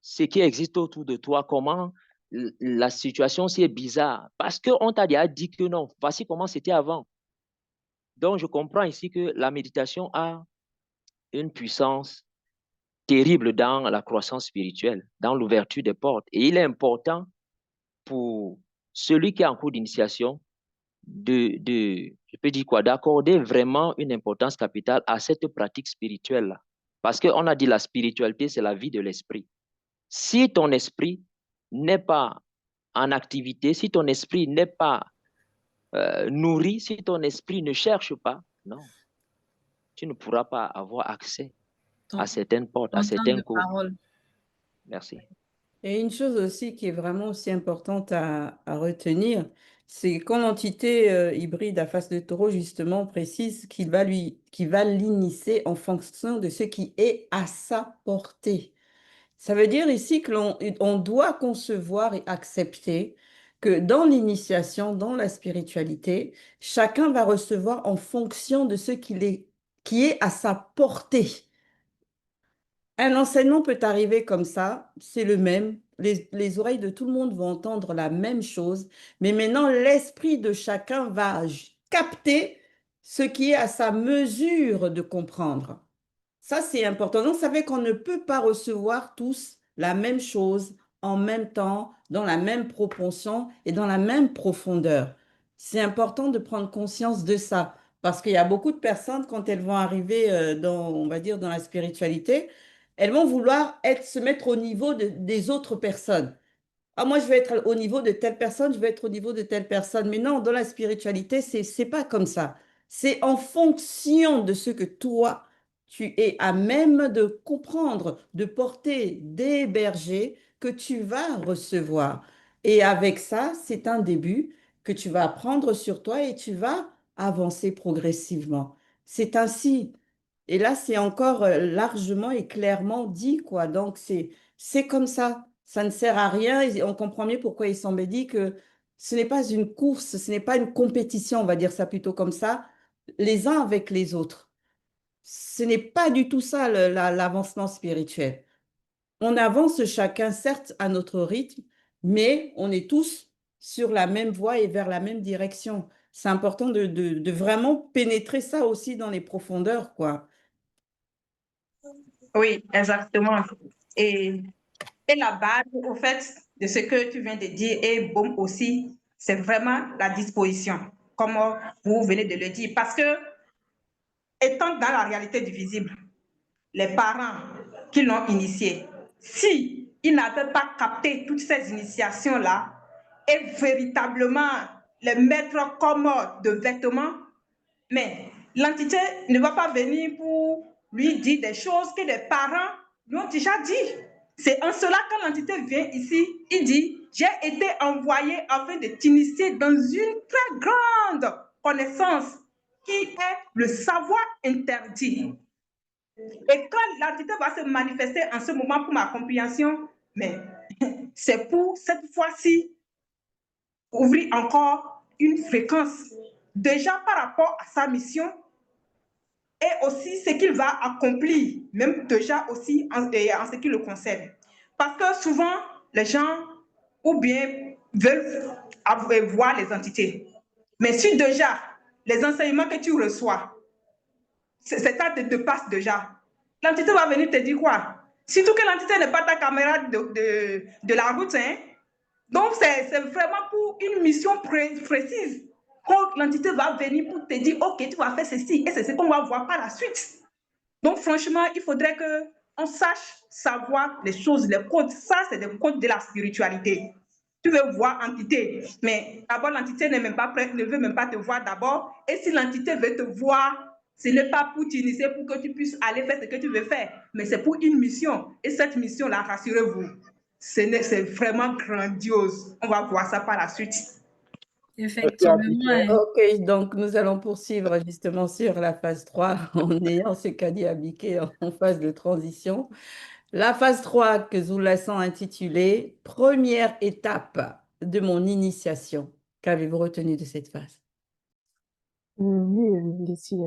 ce qui existe autour de toi? Comment la situation si est bizarre? Parce qu'on t'a déjà dit que non, voici comment c'était avant. Donc, je comprends ici que la méditation a une puissance terrible dans la croissance spirituelle, dans l'ouverture des portes. Et il est important pour celui qui est en cours d'initiation je peux dire quoi, d'accorder vraiment une importance capitale à cette pratique spirituelle-là. Parce qu'on a dit la spiritualité, c'est la vie de l'esprit. Si ton esprit n'est pas en activité, si ton esprit n'est pas nourri, si ton esprit ne cherche pas, non, tu ne pourras pas avoir accès à certaines portes, à ton temps certains de cours. parole. Merci. Et une chose aussi qui est vraiment aussi importante à retenir, c'est quand l'entité hybride à face de taureau, justement, précise qu'il va l'initier en fonction de ce qui est à sa portée. Ça veut dire ici que on doit concevoir et accepter que dans l'initiation, dans la spiritualité, chacun va recevoir en fonction de ce qui est à sa portée. Un enseignement peut arriver comme ça, c'est le même. Les oreilles de tout le monde vont entendre la même chose, mais maintenant l'esprit de chacun va capter ce qui est à sa mesure de comprendre. Ça, c'est important. Donc, ça fait qu'on ne peut pas recevoir tous la même chose en même temps, dans la même proportion et dans la même profondeur. C'est important de prendre conscience de ça parce qu'il y a beaucoup de personnes, quand elles vont arriver on va dire, dans la spiritualité, elles vont vouloir se mettre au niveau des autres personnes. Ah, moi, je vais être au niveau de telle personne, je vais être au niveau de telle personne. Mais non, dans la spiritualité, c'est pas comme ça. C'est en fonction de ce que toi, tu es à même de comprendre, de porter, d'héberger, que tu vas recevoir. Et avec ça, c'est un début que tu vas prendre sur toi et tu vas avancer progressivement. C'est ainsi. Et là, c'est encore largement et clairement dit, quoi. Donc, c'est comme ça. Ça ne sert à rien. Et on comprend mieux pourquoi il semble dit que ce n'est pas une course, ce n'est pas une compétition, on va dire ça plutôt comme ça, les uns avec les autres. Ce n'est pas du tout ça l'avancement spirituel. On avance chacun, certes, à notre rythme, mais on est tous sur la même voie et vers la même direction. C'est important de vraiment pénétrer ça aussi dans les profondeurs, quoi. Oui, exactement. Et, et la base, au fait, de ce que tu viens de dire, et bon aussi, c'est vraiment la disposition, comme vous venez de le dire. Parce que, étant dans la réalité du visible, les parents qui l'ont initié, si ils n'avaient pas capté toutes ces initiations-là et véritablement les mettre comme de vêtements, mais l'entité ne va pas venir pour lui dire des choses que les parents lui ont déjà dit. C'est en cela que l'entité vient ici, il dit, j'ai été envoyé afin de t'initier dans une très grande connaissance qui est le savoir interdit. Et quand l'entité va se manifester en ce moment pour ma compréhension, mais c'est pour cette fois-ci ouvrir encore une fréquence déjà par rapport à sa mission et aussi ce qu'il va accomplir, même déjà aussi en ce qui le concerne. Parce que souvent, les gens ou bien veulent voir les entités. Mais si déjà les enseignements que tu reçois, c'est ça te passe déjà, l'entité va venir te dire quoi? Surtout que l'entité n'est pas ta camarade de la route. Hein? Donc, c'est vraiment pour une mission précise. Quand l'entité va venir pour te dire, OK, tu vas faire ceci, et c'est ce qu'on va voir par la suite. Donc, franchement, il faudrait qu'on sache savoir les choses, les codes. Ça, c'est des codes de la spiritualité. Tu veux voir entité, mais d'abord, l'entité n'est même pas prête, ne veut même pas te voir d'abord. Et si l'entité veut te voir, ce n'est pas pour t'initier, pour que tu puisses aller faire ce que tu veux faire, mais c'est pour une mission. Et cette mission-là, rassurez-vous, c'est vraiment grandiose. On va voir ça par la suite. Effectivement. Ok, donc nous allons poursuivre justement sur la phase 3 en ayant ce qu'a dit Abiké en phase de transition. La phase 3 que Zoulassant a intitulée « Première étape de mon initiation ». Qu'avez-vous retenu de cette phase? Oui, Lucie,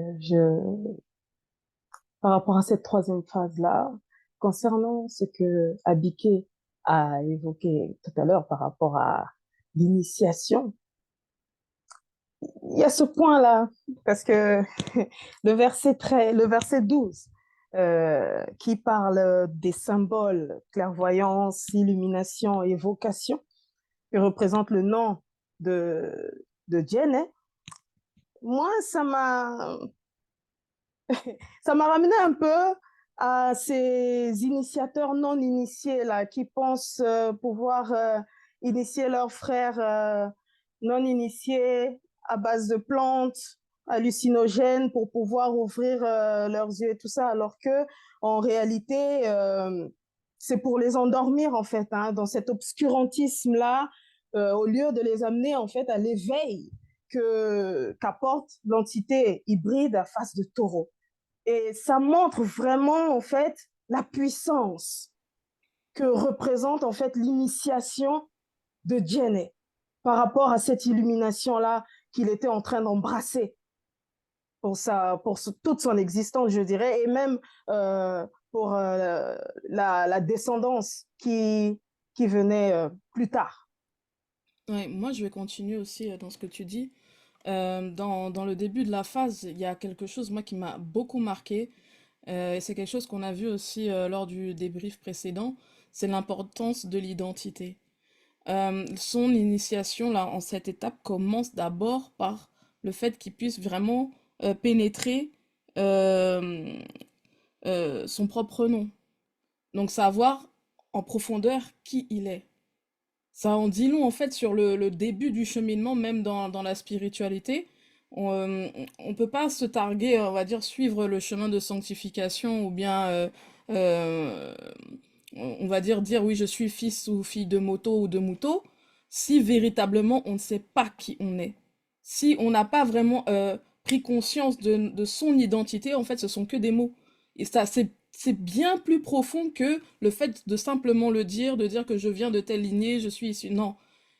par rapport à cette troisième phase-là, concernant ce que Abiké a évoqué tout à l'heure par rapport à l'initiation, il y a ce point-là, parce que le verset 12, qui parle des symboles, clairvoyance, illumination, évocation, qui représente le nom de Djenne, moi, ça m'a ramené un peu à ces initiateurs non initiés là, qui pensent pouvoir initier leurs frères non initiés à base de plantes hallucinogènes pour pouvoir ouvrir leurs yeux et tout ça, alors que en réalité, c'est pour les endormir en fait, hein, dans cet obscurantisme là, au lieu de les amener en fait à l'éveil qu'apporte l'entité hybride à face de taureau. Et ça montre vraiment, en fait, la puissance que représente, en fait, l'initiation de Djenne par rapport à cette illumination-là qu'il était en train d'embrasser toute son existence, je dirais, et même pour la descendance qui venait plus tard. Ouais, moi, je vais continuer aussi dans ce que tu dis. Dans le début de la phase, il y a quelque chose, moi, qui m'a beaucoup marqué. Et c'est quelque chose qu'on a vu aussi lors du débrief précédent. C'est l'importance de l'identité. Son initiation, là, en cette étape, commence d'abord par le fait qu'il puisse vraiment pénétrer euh, son propre nom. Donc, savoir en profondeur qui il est. Ça en dit long en fait sur le début du cheminement, même dans la spiritualité. On peut pas se targuer, on va dire, suivre le chemin de sanctification ou bien, euh, on va dire oui, je suis fils ou fille de moto ou de mouton, si véritablement on ne sait pas qui on est. Si on n'a pas vraiment pris conscience de son identité, en fait, ce sont que des mots. Et ça, c'est bien plus profond que le fait de simplement le dire, de dire que je viens de telle lignée, je suis issu. Non,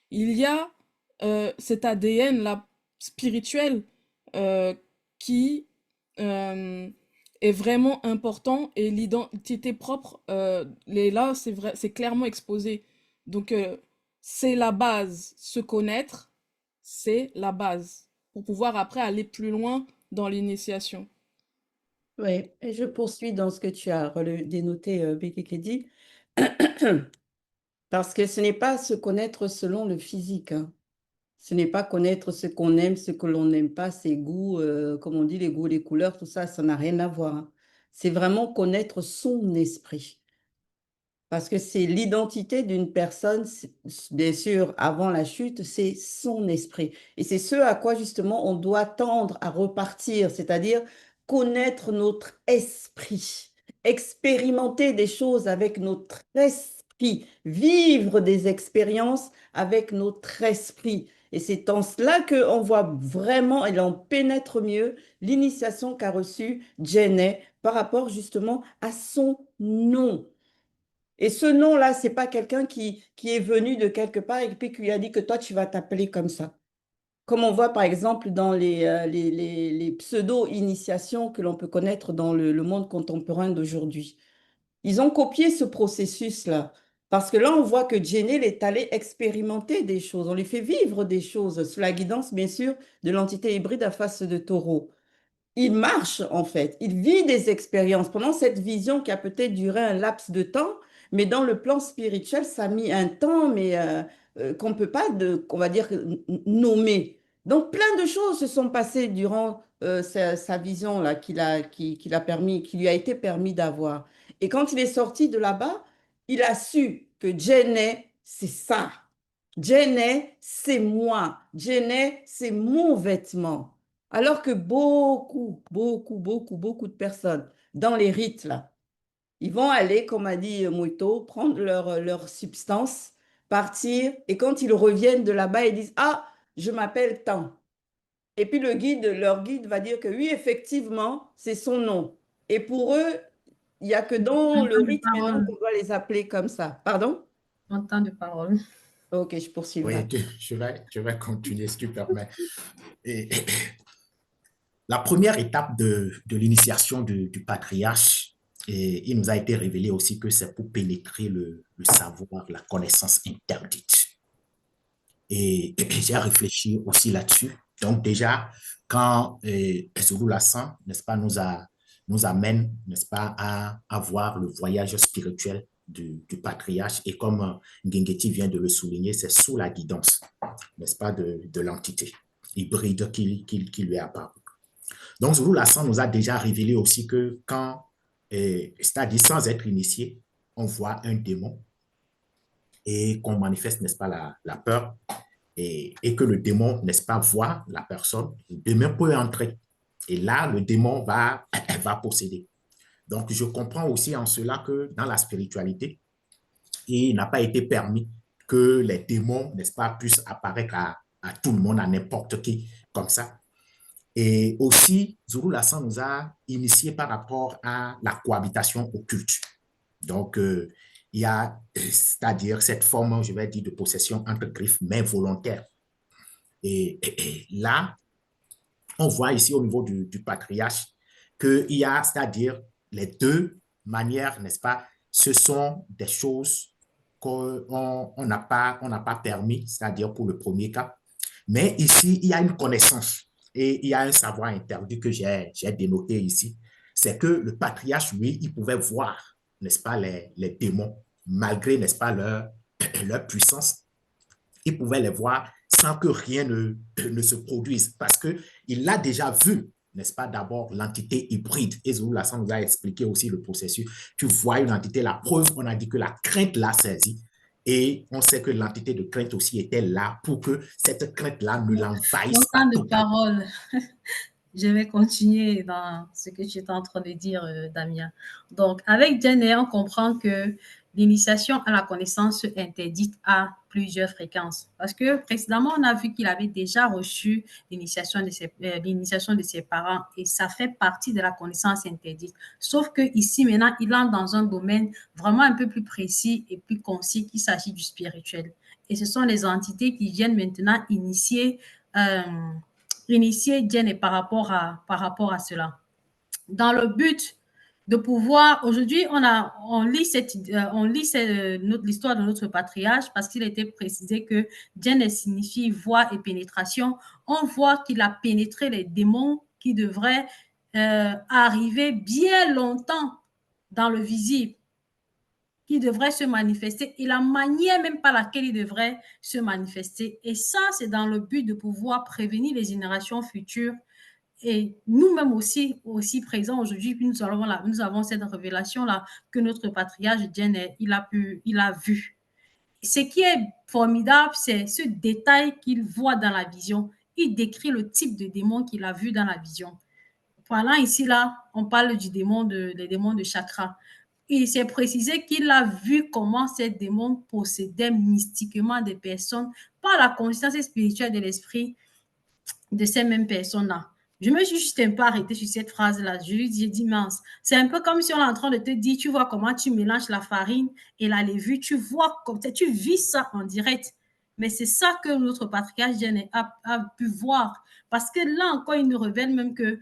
il y a cet ADN là spirituel euh, qui euh, est vraiment important et l'identité propre, là, c'est vrai, c'est clairement exposé. Donc, c'est la base. Se connaître, c'est la base pour pouvoir après aller plus loin dans l'initiation. Oui, et je poursuis dans ce que tu as dénoté, Bekekedi, parce que ce n'est pas se connaître selon le physique, hein. Ce n'est pas connaître ce qu'on aime, ce que l'on n'aime pas, ses goûts, comme on dit, les goûts, les couleurs, tout ça, ça n'a rien à voir, hein. C'est vraiment connaître son esprit. Parce que c'est l'identité d'une personne, bien sûr, avant la chute, c'est son esprit. Et c'est ce à quoi justement on doit tendre à repartir, c'est-à-dire connaître notre esprit, expérimenter des choses avec notre esprit, vivre des expériences avec notre esprit. Et c'est en cela qu'on voit vraiment, et on pénètre mieux l'initiation qu'a reçue Jenny par rapport justement à son nom. Et ce nom-là, c'est pas quelqu'un qui est venu de quelque part et puis qui lui a dit que toi, tu vas t'appeler comme ça. Comme on voit par exemple dans les pseudo-initiations que l'on peut connaître dans le monde contemporain d'aujourd'hui. Ils ont copié ce processus-là. Parce que là, on voit que Jenny est allé expérimenter des choses. On lui fait vivre des choses sous la guidance, bien sûr, de l'entité hybride à face de taureau. Il marche en fait, il vit des expériences pendant cette vision qui a peut-être duré un laps de temps, mais dans le plan spirituel, ça a mis un temps, mais qu'on ne peut pas, on va dire, nommer. Donc plein de choses se sont passées durant sa vision là qu'il a permis, qui lui a été permis d'avoir. Et quand il est sorti de là-bas, il a su que Jenny, c'est ça. Jenny, c'est moi. Jenny, c'est mon vêtement. Alors que beaucoup de personnes dans les rites, là, ils vont aller, comme a dit Muito, prendre leur substance, partir, et quand ils reviennent de là-bas, ils disent, ah, je m'appelle tant. Et puis leur guide va dire que oui, effectivement, c'est son nom. Et pour eux, il n'y a que dans Un le temps de rite maintenant parole. qu'on doit les appeler comme ça. Pardon? Un temps de parole. Ok, je poursuis Oui, là. je vais continuer si tu permets. Et, la première étape de l'initiation du patriarche, et il nous a été révélé aussi que c'est pour pénétrer le savoir, la connaissance interdite. Et j'ai réfléchi aussi là-dessus. Donc déjà, quand Zulu Lassan, n'est-ce pas, nous amène, n'est-ce pas, à voir le voyage spirituel du patriarche, et comme Ngengeti vient de le souligner, c'est sous la guidance, n'est-ce pas, de l'entité hybride qui lui est apparue. Donc, Zulu Lassan nous a déjà révélé aussi que quand c'est-à-dire sans être initié, on voit un démon et qu'on manifeste, n'est-ce pas, la peur et que le démon, n'est-ce pas, voit la personne, le démon peut entrer. Et là, le démon va posséder. Donc, je comprends aussi en cela que dans la spiritualité, il n'a pas été permis que les démons, n'est-ce pas, puissent apparaître à tout le monde, à n'importe qui, comme ça. Et aussi, Zulu Lassan nous a initiés par rapport à la cohabitation occulte. Donc, il y a, c'est-à-dire cette forme, je vais dire, de possession entre griffes, mais volontaire. Et là, on voit ici au niveau du patriarche qu'il y a, c'est-à-dire les deux manières, n'est-ce pas, ce sont des choses qu'on n'a pas permis, c'est-à-dire pour le premier cas. Mais ici, il y a une connaissance et il y a un savoir interdit que j'ai dénoté ici. C'est que le patriarche, lui, il pouvait voir, n'est-ce pas, les démons, malgré, n'est-ce pas, leur puissance. Il pouvait les voir sans que rien ne se produise parce qu'il l'a déjà vu, n'est-ce pas, d'abord l'entité hybride. Et Zulu Lassan nous a expliqué aussi le processus. Tu vois une entité, la preuve, on a dit que la crainte l'a saisie. Et on sait que l'entité de crainte aussi était là pour que cette crainte-là ne l'envahisse pas. Autant de paroles. Je vais continuer dans ce que tu es en train de dire, Damien. Donc, avec Jenner, on comprend que l'initiation à la connaissance interdite à plusieurs fréquences. Parce que précédemment, on a vu qu'il avait déjà reçu l'initiation de ses parents et ça fait partie de la connaissance interdite. Sauf que ici, maintenant, il entre dans un domaine vraiment un peu plus précis et plus concis qu'il s'agit du spirituel. Et ce sont les entités qui viennent maintenant initier Jen par rapport à cela. Dans le but de pouvoir, aujourd'hui, on lit l'histoire de notre patriarche parce qu'il était précisé que Jen signifie voix et pénétration. On voit qu'il a pénétré les démons qui devraient arriver bien longtemps dans le visible, qui devrait se manifester et la manière même par laquelle il devrait se manifester. Et ça, c'est dans le but de pouvoir prévenir les générations futures. Et nous-mêmes aussi présents aujourd'hui, nous avons cette révélation-là que notre patriarche Jen, il a vu. Ce qui est formidable, c'est ce détail qu'il voit dans la vision. Il décrit le type de démon qu'il a vu dans la vision. Pendant ici, là, on parle des démons de chakra. Il s'est précisé qu'il a vu comment ces démons possédaient mystiquement des personnes par la conscience spirituelle de l'esprit de ces mêmes personnes-là. Je me suis juste un peu arrêtée sur cette phrase-là. J'ai dit, mince, c'est un peu comme si on est en train de te dire, tu vois comment tu mélanges la farine et la levure, tu vois comme ça, tu vis ça en direct. Mais c'est ça que notre patriarche Jen a pu voir. Parce que là encore, il nous révèle même que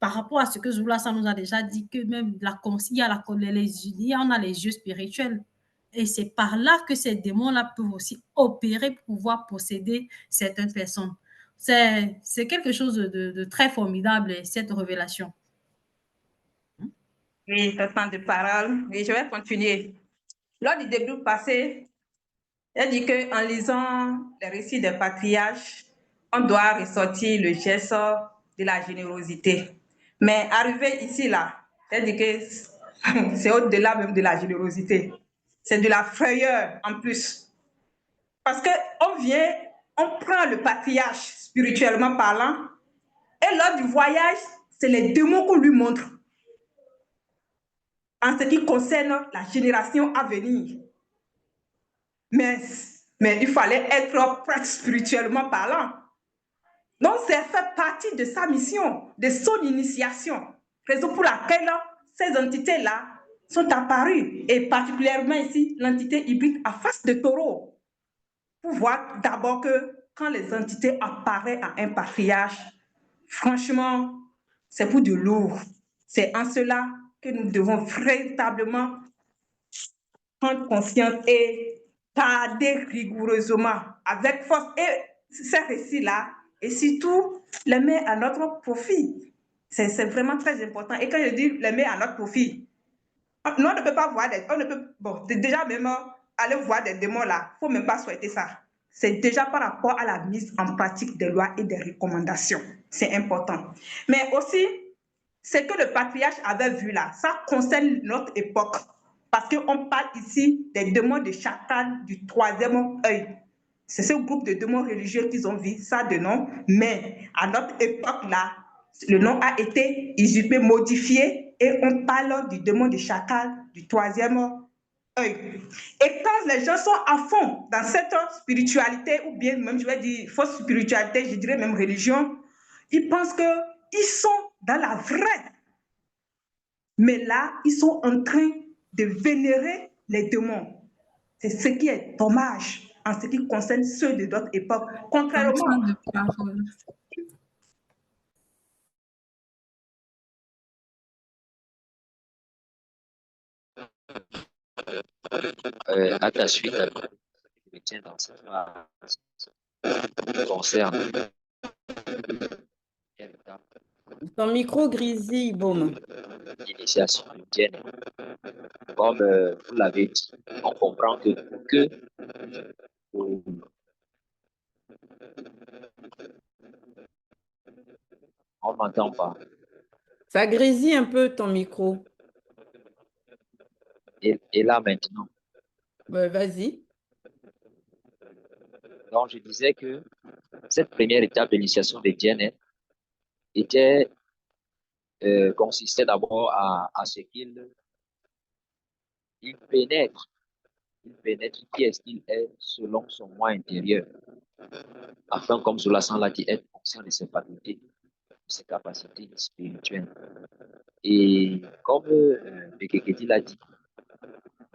par rapport à ce que Zulu Lassan nous a déjà dit, que même on a les yeux spirituels. Et c'est par là que ces démons-là peuvent aussi opérer pour pouvoir posséder certaines personnes. C'est quelque chose de très formidable, cette révélation. Oui, ce temps de parole. Oui, je vais continuer. Lors du début passé, j'ai dit qu'en lisant les récits des patriarches, on doit ressortir le geste de la générosité. Mais arrivé ici, là, j'ai dit que c'est au-delà même de la générosité. C'est de la frayeur en plus. Parce qu'on prend le patriarche spirituellement parlant, et lors du voyage, c'est les démons qu'on lui montre en ce qui concerne la génération à venir. Mais il fallait être prêtre spirituellement parlant. Donc, ça fait partie de sa mission, de son initiation. Raison pour laquelle ces entités-là sont apparues, et particulièrement ici, l'entité hybride à face de taureau. Pour voir d'abord que quand les entités apparaissent à un patriarche, franchement, c'est pour du lourd. C'est en cela que nous devons véritablement prendre conscience et garder rigoureusement, avec force, et ces récits-là, et surtout les mettre à notre profit. C'est vraiment très important. Et quand je dis les mettre à notre profit, nous, on ne peut pas voir déjà même aller voir des démons là, il ne faut même pas souhaiter ça. C'est déjà par rapport à la mise en pratique des lois et des recommandations. C'est important. Mais aussi, ce que le patriarche avait vu là, ça concerne notre époque. Parce qu'on parle ici des démons de chacal du troisième œil. C'est ce groupe de démons religieux qu'ils ont vu, ça de nom. Mais à notre époque là, le nom a été usurpé, modifié, et on parle du démon de chacal du troisième œil. Et quand les gens sont à fond dans cette spiritualité, ou bien même je vais dire fausse spiritualité, je dirais même religion, ils pensent qu'ils sont dans la vraie. Mais là, ils sont en train de vénérer les démons. C'est ce qui est dommage en ce qui concerne ceux de notre époque. Contrairement de parole. À ta suite, je me tiens dans cette phase qui concerne Ton micro grésille, Baume. l'initiation du Djenne. Comme vous l'avez dit, on comprend que on m'entend pas. Ça grésille un peu ton micro. Et là maintenant. Vas-y. Donc je disais que cette première étape d'initiation des Djenne était consistait d'abord à ce qu'il pénètre qui est-ce qu'il est selon son moi intérieur, afin, comme Zoulasan l'a dit, être conscient de ses facultés, de ses capacités spirituelles. Et comme Bekeketi l'a dit,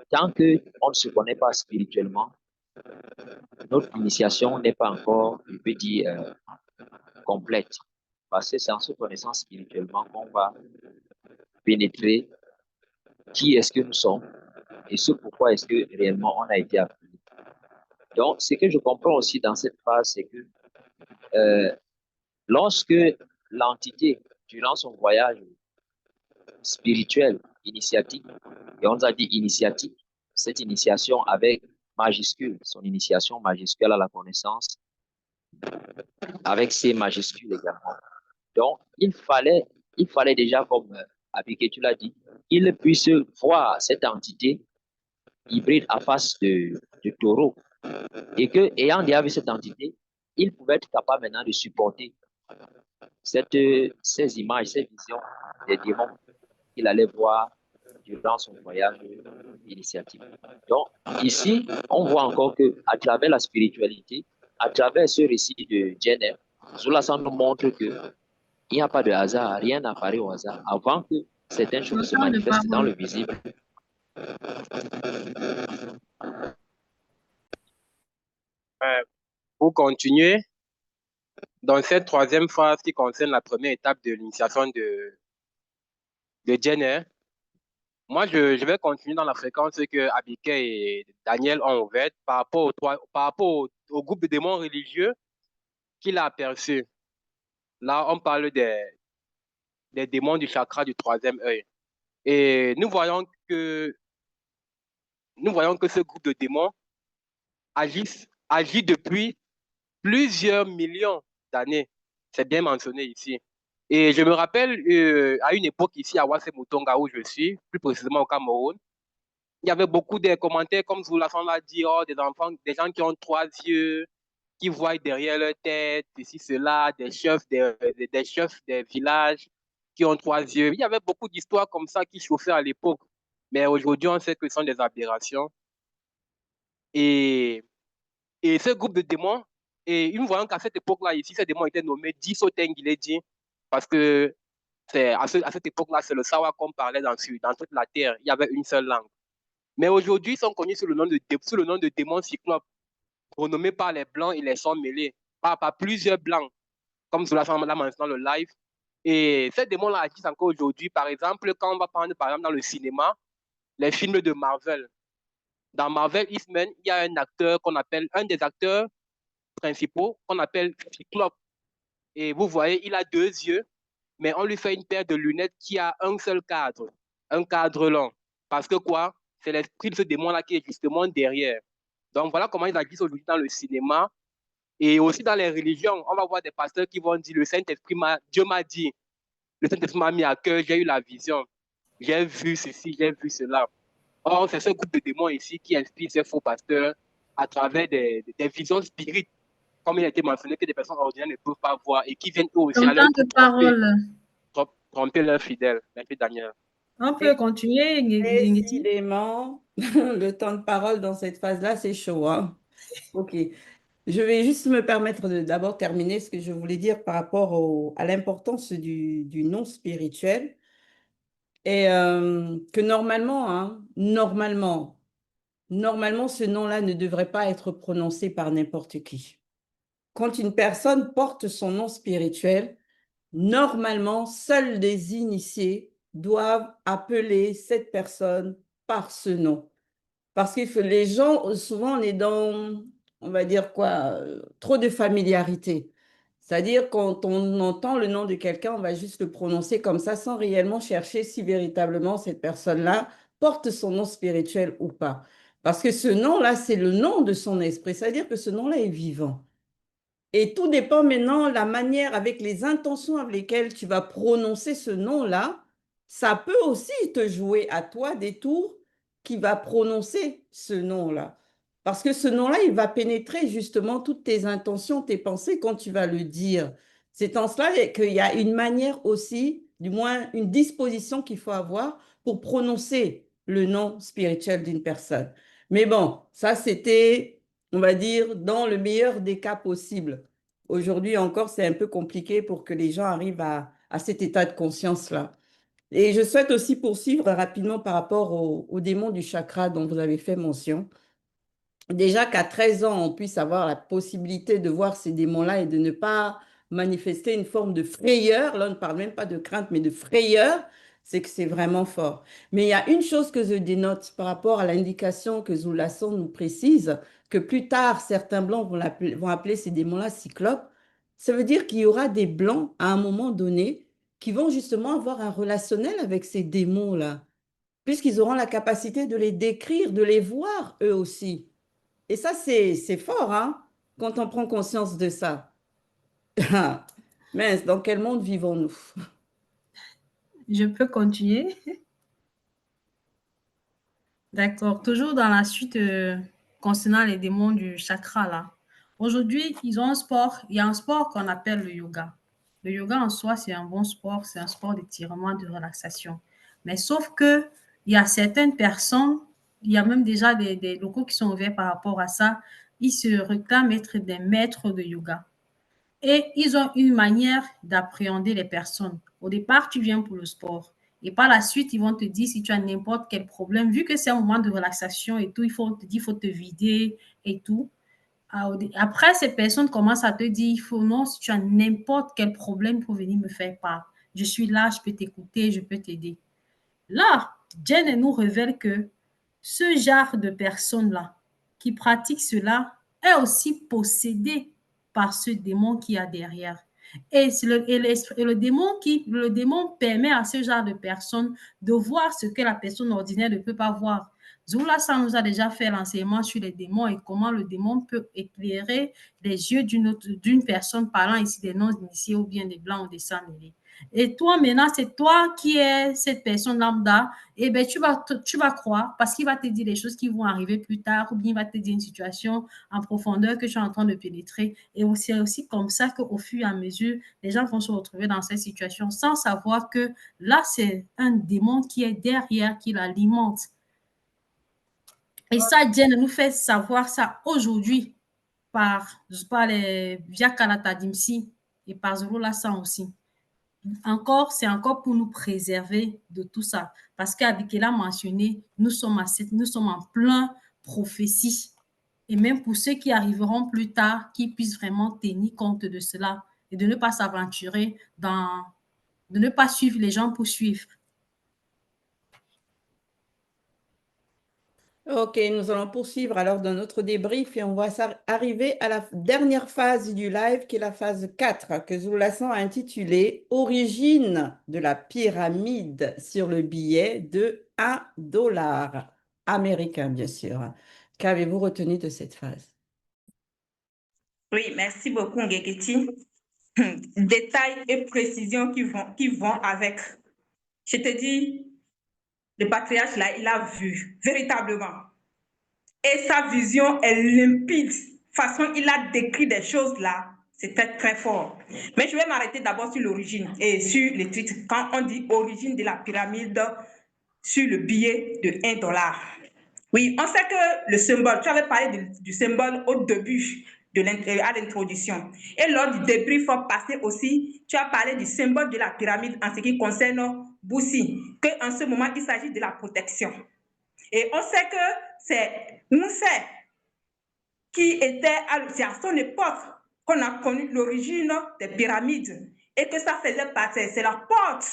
tant qu'on ne se connaît pas spirituellement, notre initiation n'est pas encore, je peux dire, complète. Parce que c'est en se connaissant spirituellement qu'on va pénétrer qui est-ce que nous sommes et ce pourquoi est-ce que réellement on a été appelé. Donc, ce que je comprends aussi dans cette phase, c'est que lorsque l'entité, durant son voyage spirituel, initiatique, et on nous a dit initiatique, cette initiation avec majuscule, son initiation majuscule à la connaissance, avec ses majuscules également. Donc, il fallait déjà, comme Abike, tu l'as dit, qu'il puisse voir cette entité hybride à face de taureau. Et que, ayant déjà vu cette entité, il pouvait être capable maintenant de supporter ces images, ces visions des démons qu'il allait voir durant son voyage initiatique. Donc, ici, on voit encore qu'à travers la spiritualité, à travers ce récit de Djenne, Zoulasan nous montre qu'il n'y a pas de hasard, rien n'apparaît au hasard avant que certaines choses se manifestent dans le visible. Pour continuer, dans cette troisième phase qui concerne la première étape de l'initiation de Djenne, moi, je vais continuer dans la fréquence que Abike et Daniel ont ouverte par rapport au groupe de démons religieux qu'il a aperçu. Là, on parle des démons du chakra du troisième œil. Et nous voyons que ce groupe de démons agit depuis plusieurs millions d'années. C'est bien mentionné ici. Et je me rappelle, à une époque ici à Ouassé-Moutonga, où je suis, plus précisément au Cameroun, il y avait beaucoup de commentaires, comme Zoulasan l'a dit, des gens qui ont 3 yeux, qui voient derrière leur tête, ceci, cela, des chefs des villages qui ont 3 yeux. Il y avait beaucoup d'histoires comme ça qui chauffaient à l'époque. Mais aujourd'hui, on sait que ce sont des aberrations. Et ce groupe de démons, et nous voyons qu'à cette époque-là, ici, ces démons étaient nommés Disotengiledi, parce que à cette époque-là, c'est le Sawa qu'on parlait dans toute la terre. Il y avait une seule langue. Mais aujourd'hui, ils sont connus sous le nom de démons cyclopes, renommés par les Blancs et les Sangs mêlés, par plusieurs Blancs, comme cela l'a mentionné dans le live. Et ces démons-là agissent encore aujourd'hui. Par exemple, quand on va prendre par exemple dans le cinéma, les films de Marvel. Dans Marvel X-Men, il y a un des acteurs principaux qu'on appelle Cyclope. Et vous voyez, il a 2 yeux, mais on lui fait une paire de lunettes qui a un seul cadre, un cadre long. Parce que quoi? C'est l'esprit de ce démon-là qui est justement derrière. Donc voilà comment ils agissent aujourd'hui dans le cinéma. Et aussi dans les religions, on va voir des pasteurs qui vont dire le Saint-Esprit, Dieu m'a dit. le Saint-Esprit m'a mis à cœur, j'ai eu la vision, j'ai vu ceci, j'ai vu cela. Or, c'est ce groupe de démons ici qui inspire ces faux pasteurs à travers des visions spirites, comme il a été mentionné, que des personnes ordinaires ne peuvent pas voir et qui viennent eux aussi Ton à leur temps de tour parole. tromper leurs fidèles. Merci, Daniel. On peut continuer, Ngeti. Décidément, le temps de parole dans cette phase-là, c'est chaud, hein. Ok. Je vais juste me permettre de d'abord terminer ce que je voulais dire par rapport à l'importance du non spirituel. Et que normalement, hein, normalement, ce nom-là ne devrait pas être prononcé par n'importe qui. Quand une personne porte son nom spirituel, normalement, seuls les initiés doivent appeler cette personne par ce nom. Parce que les gens, souvent, on est dans, on va dire quoi, trop de familiarité. C'est-à-dire, quand on entend le nom de quelqu'un, on va juste le prononcer comme ça, sans réellement chercher si véritablement cette personne-là porte son nom spirituel ou pas. Parce que ce nom-là, c'est le nom de son esprit. C'est-à-dire que ce nom-là est vivant. Et tout dépend maintenant de la manière, avec les intentions avec lesquelles tu vas prononcer ce nom-là. Ça peut aussi te jouer à toi des tours qui va prononcer ce nom-là. Parce que ce nom-là, il va pénétrer justement toutes tes intentions, tes pensées quand tu vas le dire. C'est en cela qu'il y a une manière aussi, du moins une disposition qu'il faut avoir pour prononcer le nom spirituel d'une personne. Mais bon, ça c'était, on va dire, dans le meilleur des cas possibles. Aujourd'hui encore, c'est un peu compliqué pour que les gens arrivent à cet état de conscience-là. Et je souhaite aussi poursuivre rapidement par rapport au démon du chakra dont vous avez fait mention. Déjà qu'à 13 ans, on puisse avoir la possibilité de voir ces démons-là et de ne pas manifester une forme de frayeur. Là, on ne parle même pas de crainte, mais de frayeur, c'est que c'est vraiment fort. Mais il y a une chose que je dénote par rapport à l'indication que Zoulasson nous précise, que plus tard, certains blancs vont appeler ces démons-là cyclopes. Ça veut dire qu'il y aura des blancs à un moment donné qui vont justement avoir un relationnel avec ces démons-là, puisqu'ils auront la capacité de les décrire, de les voir eux aussi. Et ça, c'est fort, hein, quand on prend conscience de ça. Mais dans quel monde vivons-nous? Je peux continuer. D'accord. Toujours dans la suite concernant les démons du chakra, là. Aujourd'hui, ils ont un sport. Il y a un sport qu'on appelle le yoga. Le yoga en soi, c'est un bon sport. C'est un sport d'étirement, de relaxation. Mais sauf que il y a certaines personnes, il y a même déjà des locaux qui sont ouverts par rapport à ça. Ils se réclament être des maîtres de yoga. Et ils ont une manière d'appréhender les personnes. Au départ, tu viens pour le sport. Et par la suite, ils vont te dire si tu as n'importe quel problème, vu que c'est un moment de relaxation et tout, il faut te dire, il faut te vider et tout. Après, ces personnes commencent à te dire, il faut non, si tu as n'importe quel problème, il faut venir me faire part. Je suis là, je peux t'écouter, je peux t'aider. Là, Jen nous révèle que ce genre de personnes-là qui pratiquent cela est aussi possédé par ce démon qui a derrière. Et le démon permet à ce genre de personnes de voir ce que la personne ordinaire ne peut pas voir. Zoula, ça nous a déjà fait l'enseignement sur les démons et comment le démon peut éclairer les yeux d'une personne parlant ici des non-initiés ou bien des blancs ou des sans-mêlés. Et toi, maintenant, c'est toi qui es cette personne lambda. Et bien, tu vas croire parce qu'il va te dire des choses qui vont arriver plus tard ou bien il va te dire une situation en profondeur que tu es en train de pénétrer. Et c'est aussi comme ça qu'au fur et à mesure, les gens vont se retrouver dans cette situation sans savoir que là, c'est un démon qui est derrière, qui l'alimente. Et ça, Jen nous fait savoir ça aujourd'hui via Kalata Dimsi et par Zoro Lassan aussi. C'est encore pour nous préserver de tout ça. Parce qu'Abikela a mentionné, nous sommes en plein prophétie. Et même pour ceux qui arriveront plus tard, qui puissent vraiment tenir compte de cela et de ne pas s'aventurer de ne pas suivre les gens pour suivre. Ok, nous allons poursuivre alors dans notre débrief et on va arriver à la dernière phase du live qui est la phase 4 que Zoulassan a intitulée « Origine de la pyramide sur le billet de $1 américain », bien sûr. Qu'avez-vous retenu de cette phase? Oui, merci beaucoup, Ngeketi. détails et précisions qui vont avec. Je te dis, le patriarche là, il a vu véritablement. Et sa vision est limpide. Façon, il a décrit des choses là. C'était très fort. Mais je vais m'arrêter d'abord sur l'origine et sur les titres. Quand on dit origine de la pyramide sur le billet de $1. Oui, on sait que le symbole, tu avais parlé du symbole au début à l'introduction. Et lors du débrief passé aussi, tu as parlé du symbole de la pyramide en ce qui concerne Boussi, qu'en ce moment, il s'agit de la protection. Et on sait que c'est Moussé qui était à son époque qu'on a connu l'origine des pyramides et que ça faisait partie, c'est la porte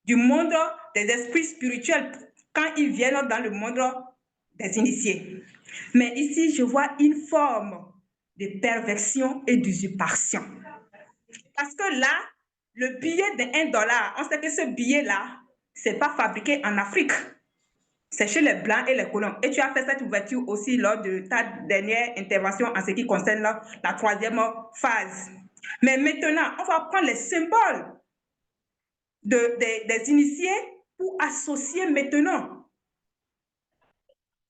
du monde des esprits spirituels quand ils viennent dans le monde des initiés. Mais ici, je vois une forme de perversion et d'usurpation. Parce que là, le billet de $1, on sait que ce billet-là, ce n'est pas fabriqué en Afrique. C'est chez les Blancs et les colons. Et tu as fait cette ouverture aussi lors de ta dernière intervention en ce qui concerne la troisième phase. Mais maintenant, on va prendre les symboles des initiés pour associer maintenant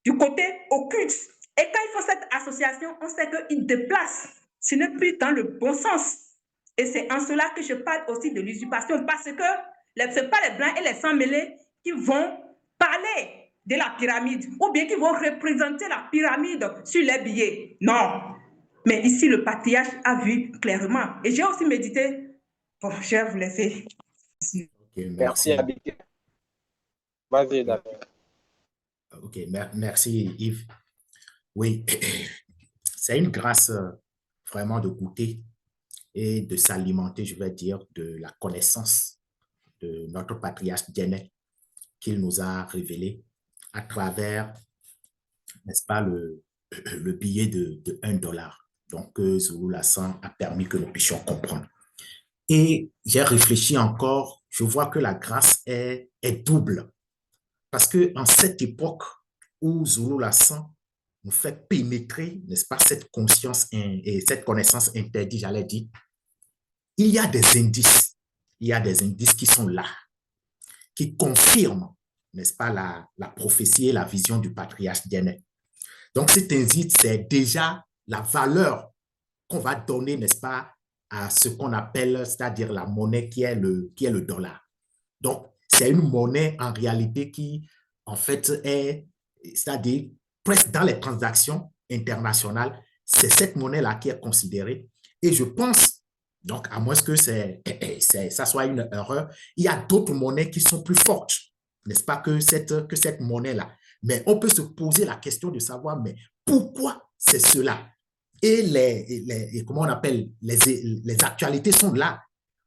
du côté occulte. Et quand ils font cette association, on sait qu'ils déplacent. Ce n'est plus dans le bon sens. Et c'est en cela que je parle aussi de l'usurpation, parce que ce n'est pas les Blancs et les sans-mêlés qui vont parler de la pyramide, ou bien qui vont représenter la pyramide sur les billets. Non. Mais ici, le patriarche a vu clairement. Et j'ai aussi médité. Bon, je vais vous laisser. Ok, Merci, merci. Abigail. Vas-y, Damien. Ok, merci Yves. Oui, c'est une grâce vraiment de goûter et de s'alimenter, je vais dire, de la connaissance de notre patriarche Djenné qu'il nous a révélé à travers, n'est-ce pas, le billet de $1. Donc, Zulu Lassan a permis que nous puissions comprendre. Et j'ai réfléchi encore, je vois que la grâce est double. Parce qu'en cette époque où Zulu Lassan nous fait pénétrer, n'est-ce pas, cette conscience et cette connaissance interdite, j'allais dire, il y a des indices. Il y a des indices qui sont là, qui confirment, n'est-ce pas, la prophétie et la vision du patriarche Djenné. Donc, cet indice, c'est déjà la valeur qu'on va donner, n'est-ce pas, à ce qu'on appelle, c'est-à-dire la monnaie qui est le dollar. Donc, c'est une monnaie en réalité qui, en fait, est, c'est-à-dire presque dans les transactions internationales, c'est cette monnaie-là qui est considérée. Et je pense, donc, à moins que ça soit une erreur, il y a d'autres monnaies qui sont plus fortes, n'est-ce pas, que cette monnaie-là. Mais on peut se poser la question de savoir, mais pourquoi c'est cela? Et comment on appelle, les actualités sont là,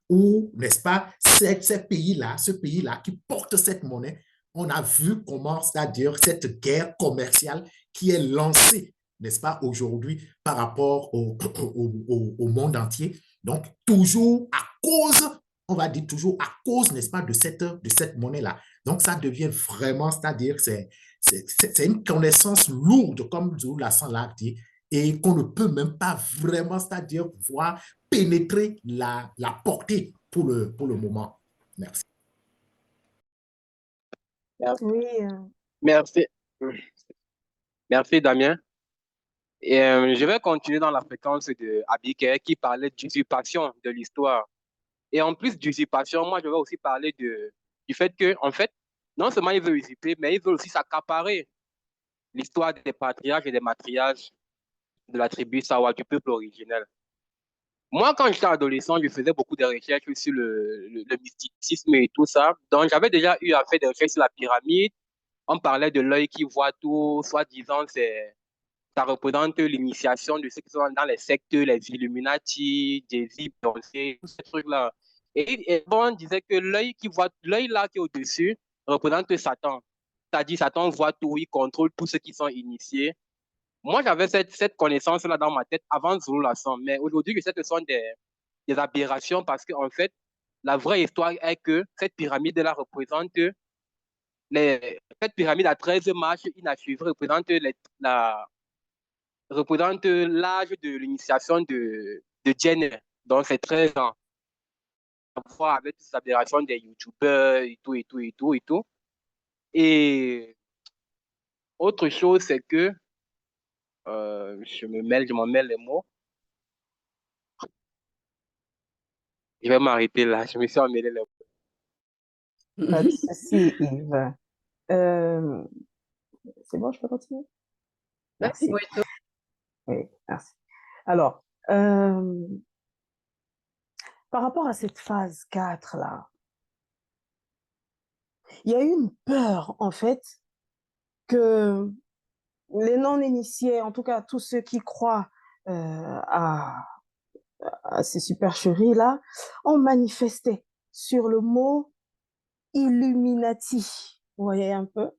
où, n'est-ce pas, ce pays-là qui porte cette monnaie, on a vu comment, c'est-à-dire cette guerre commerciale qui est lancée, n'est-ce pas, aujourd'hui par rapport au monde entier. Donc, toujours à cause, on va dire toujours à cause, n'est-ce pas, de cette monnaie-là. Donc, ça devient vraiment, c'est-à-dire, c'est une connaissance lourde, comme Zulu Lassan l'a dit, et qu'on ne peut même pas vraiment, c'est-à-dire voir pénétrer la portée pour le moment. Merci. Oui, Merci. Merci, Damien. Et je vais continuer dans la fréquence de Abigail qui parlait d'usurpation de l'histoire. Et en plus d'usurpation, moi, je vais aussi parler du fait que, en fait, non seulement il veut usurper, mais il veut aussi s'accaparer l'histoire des patriarches et des matriarches de la tribu Sawa, du peuple originel. Moi, quand j'étais adolescent, je faisais beaucoup de recherches sur le mysticisme et tout ça. Donc, j'avais déjà eu à faire des recherches sur la pyramide. On parlait de l'œil qui voit tout, soi-disant, ça représente l'initiation de ceux qui sont dans les sectes, les Illuminati, Jay-Z, Beyoncé, tous ces trucs-là. Et bon, on disait que l'œil là qui est au-dessus représente Satan. C'est-à-dire, Satan voit tout, il contrôle tous ceux qui sont initiés. Moi, j'avais cette connaissance-là dans ma tête avant Zulu Lassan, mais aujourd'hui, je sais que ce sont des aberrations parce qu'en fait, la vraie histoire est que cette pyramide-là représente cette pyramide à 13 marches inachevées représente l'âge de l'initiation de Djenné, Donc, c'est très en rapport avec toutes ces aberrations des youtubeurs et tout, et tout, et tout, et tout. Et autre chose, c'est que je m'en mêle les mots. Je vais m'arrêter là. Je me suis emmêlé les mots. Pas de souci, Yves. Euh, c'est bon, je peux continuer? Vas-y, Merci. Moïto. Oui, merci. Alors, euh, par rapport à cette phase 4 là, il y a eu une peur, en fait, que les non-initiés, en tout cas tous ceux qui croient à ces supercheries-là, ont manifesté sur le mot Illuminati. Vous voyez un peu?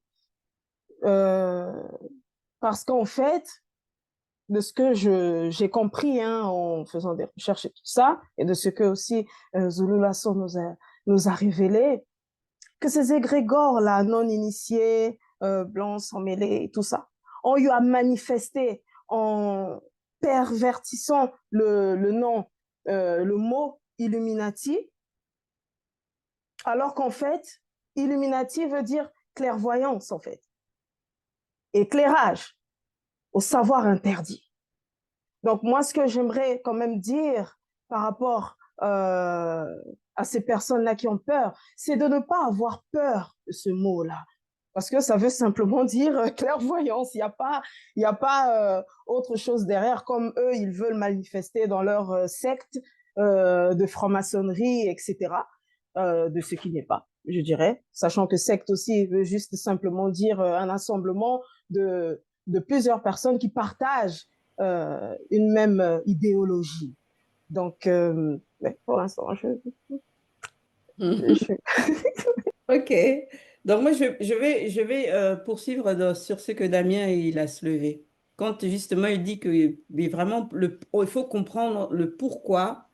Euh, Parce qu'en fait, de ce que j'ai compris en faisant des recherches et tout ça, et de ce que aussi Zulu Lasso nous a révélé, que ces égrégores-là, non initiés, blancs, sans mêlés et tout ça, ont eu à manifester en pervertissant le nom, le mot Illuminati, alors qu'en fait, Illuminati veut dire clairvoyance, en fait, éclairage au savoir interdit. Donc, moi, ce que j'aimerais quand même dire par rapport à ces personnes-là qui ont peur, c'est de ne pas avoir peur de ce mot-là. Parce que ça veut simplement dire clairvoyance. Il y a pas autre chose derrière, comme eux, ils veulent manifester dans leur secte de franc-maçonnerie, etc., de ce qui n'est pas, je dirais. Sachant que secte aussi veut juste simplement dire un assemblement de plusieurs personnes qui partagent une même idéologie. Donc, pour l'instant, je... Ok. Donc moi, je vais poursuivre sur ce que Damien il a soulevé. Quand justement il dit que mais vraiment, il faut comprendre le pourquoi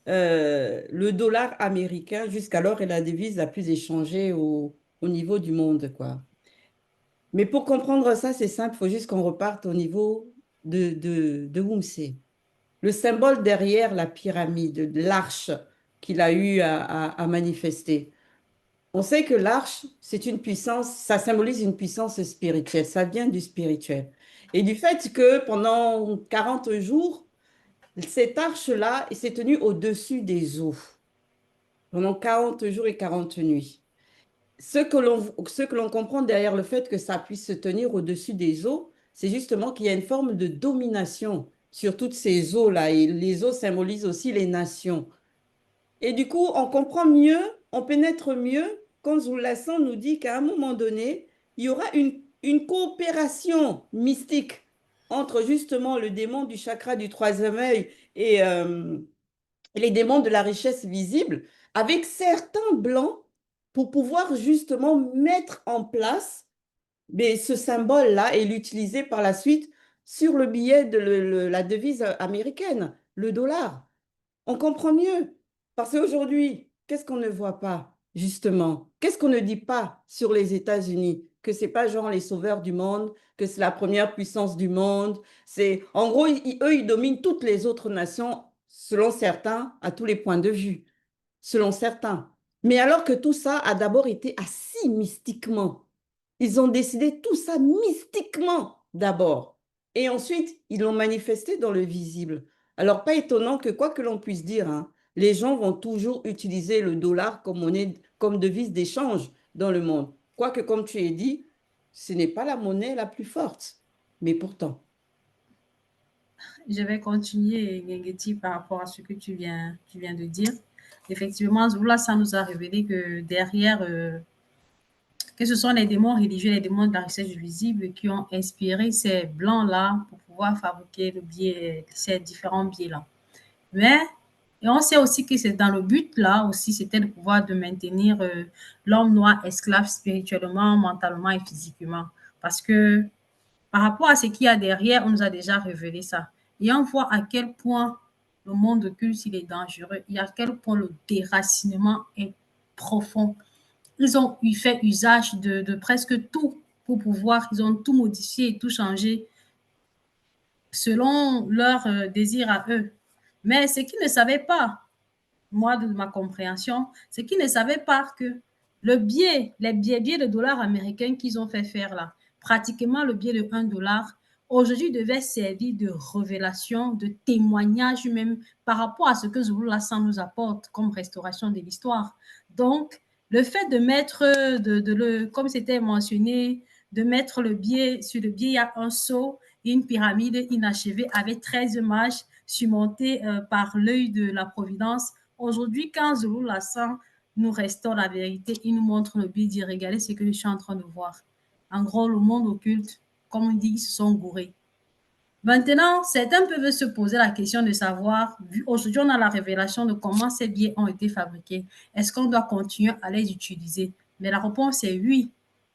le dollar américain, jusqu'alors, est la devise la plus échangée au niveau du monde, quoi. Mais pour comprendre ça, c'est simple, il faut juste qu'on reparte au niveau de Wumsé. Le symbole derrière la pyramide, de l'arche qu'il a eu à manifester. On sait que l'arche, c'est une puissance, ça symbolise une puissance spirituelle, ça vient du spirituel. Et du fait que pendant 40 jours, cette arche-là s'est tenue au-dessus des eaux, pendant 40 jours et 40 nuits. Ce que l'on comprend derrière le fait que ça puisse se tenir au-dessus des eaux, c'est justement qu'il y a une forme de domination sur toutes ces eaux-là. Et les eaux symbolisent aussi les nations. Et du coup, on comprend mieux, on pénètre mieux quand Zoulassan nous dit qu'à un moment donné, il y aura une coopération mystique entre justement le démon du chakra du troisième œil et les démons de la richesse visible, avec certains blancs pour pouvoir justement mettre en place mais ce symbole-là et l'utiliser par la suite sur le billet de la devise américaine, le dollar. On comprend mieux. Parce qu'aujourd'hui, qu'est-ce qu'on ne voit pas, justement? Qu'est-ce qu'on ne dit pas sur les États-Unis? Que c'est pas genre les sauveurs du monde, que c'est la première puissance du monde. En gros, eux, ils dominent toutes les autres nations, selon certains, à tous les points de vue, selon certains. Mais alors que tout ça a d'abord été assis mystiquement. Ils ont décidé tout ça mystiquement d'abord. Et ensuite, ils l'ont manifesté dans le visible. Alors, pas étonnant que quoi que l'on puisse dire, hein, les gens vont toujours utiliser le dollar comme monnaie, comme devise d'échange dans le monde. Quoique, comme tu as dit, ce n'est pas la monnaie la plus forte. Mais pourtant. Je vais continuer, Ngengeti, par rapport à ce que tu viens de dire. Effectivement, là, ça nous a révélé que derrière, que ce sont les démons religieux, les démons de la richesse visible qui ont inspiré ces blancs-là pour pouvoir fabriquer ces différents biais-là. Mais, et on sait aussi que c'est dans le but là aussi, c'était de pouvoir de maintenir l'homme noir esclave spirituellement, mentalement et physiquement. Parce que par rapport à ce qu'il y a derrière, on nous a déjà révélé ça. Et on voit à quel point le monde occulte, il est dangereux, et à quel point le déracinement est profond. Ils ont fait usage de presque tout pour pouvoir, ils ont tout modifié et tout changé selon leur désir à eux. Mais ce qu'ils ne savaient pas, moi, de ma compréhension, c'est qu'ils ne savaient pas que les billets de dollars américains qu'ils ont fait faire là, pratiquement le billet de 1 $, aujourd'hui devait servir de révélation, de témoignage même par rapport à ce que Zulu Lassan nous apporte comme restauration de l'histoire. Donc, le fait de mettre, comme c'était mentionné, de mettre le billet, sur le billet, il y a un sceau et une pyramide inachevée avec 13 images surmontées par l'œil de la Providence. Aujourd'hui, quand Zulu Lassan nous restaure la vérité, il nous montre le billet, dit regardez ce que je suis en train de voir. En gros, le monde occulte, comme on dit, ils se sont gourés. Maintenant, certains peuvent se poser la question de savoir, aujourd'hui on a la révélation de comment ces billets ont été fabriqués. Est-ce qu'on doit continuer à les utiliser? Mais la réponse est oui,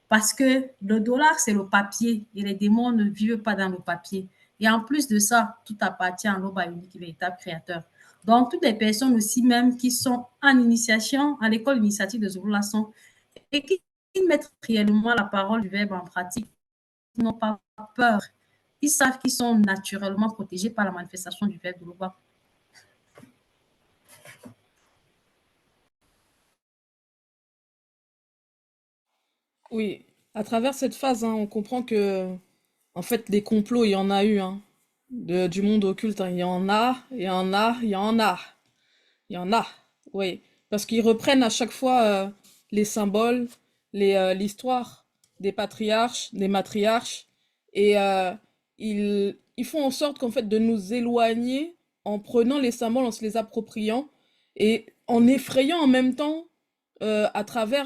parce que le dollar, c'est le papier et les démons ne vivent pas dans le papier. Et en plus de ça, tout appartient à l'Oba unique, véritable créateur. Donc, toutes les personnes aussi même qui sont en initiation, à l'école initiative de Zulu Lasson, et qui mettent réellement la parole du verbe en pratique, n'ont pas peur. Ils savent qu'ils sont naturellement protégés par la manifestation du verbe de l'Oba. Oui, à travers cette phase, hein, on comprend que, en fait, les complots, il y en a eu, hein, du monde occulte, hein. Il y en a, il y en a, il y en a, il y en a, oui. Parce qu'ils reprennent à chaque fois les symboles, l'histoire des patriarches, des matriarches, et ils font en sorte qu'en fait de nous éloigner en prenant les symboles, en se les appropriant, et en effrayant en même temps à travers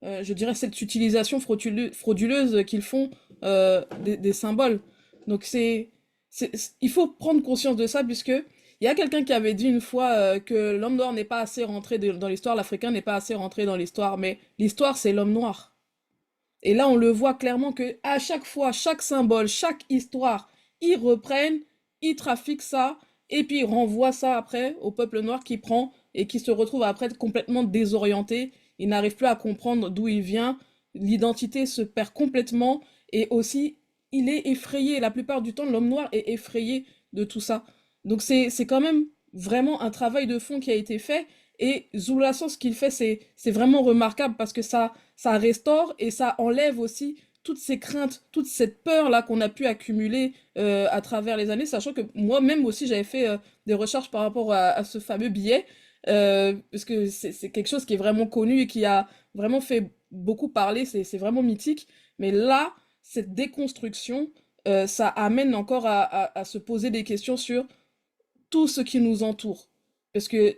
je dirais, cette utilisation frauduleuse qu'ils font des symboles. Donc il faut prendre conscience de ça, puisque il y a quelqu'un qui avait dit une fois que l'homme noir n'est pas assez rentré dans l'histoire, l'Africain n'est pas assez rentré dans l'histoire, mais l'histoire, c'est l'homme noir. Et là, on le voit clairement que à chaque fois, chaque symbole, chaque histoire, ils reprennent, ils trafiquent ça, et puis ils renvoient ça après au peuple noir qui prend et qui se retrouve après complètement désorienté. Il n'arrive plus à comprendre d'où il vient. L'identité se perd complètement, et aussi, il est effrayé. La plupart du temps, l'homme noir est effrayé de tout ça. Donc c'est quand même vraiment un travail de fond qui a été fait. Et Zulasan, ce qu'il fait, c'est vraiment remarquable, parce que ça restaure et ça enlève aussi toutes ces craintes, toute cette peur-là qu'on a pu accumuler à travers les années, sachant que moi-même aussi, j'avais fait des recherches par rapport à ce fameux billet, parce que c'est quelque chose qui est vraiment connu et qui a vraiment fait beaucoup parler, c'est vraiment mythique. Mais là, cette déconstruction, ça amène encore à se poser des questions sur tout ce qui nous entoure. Parce que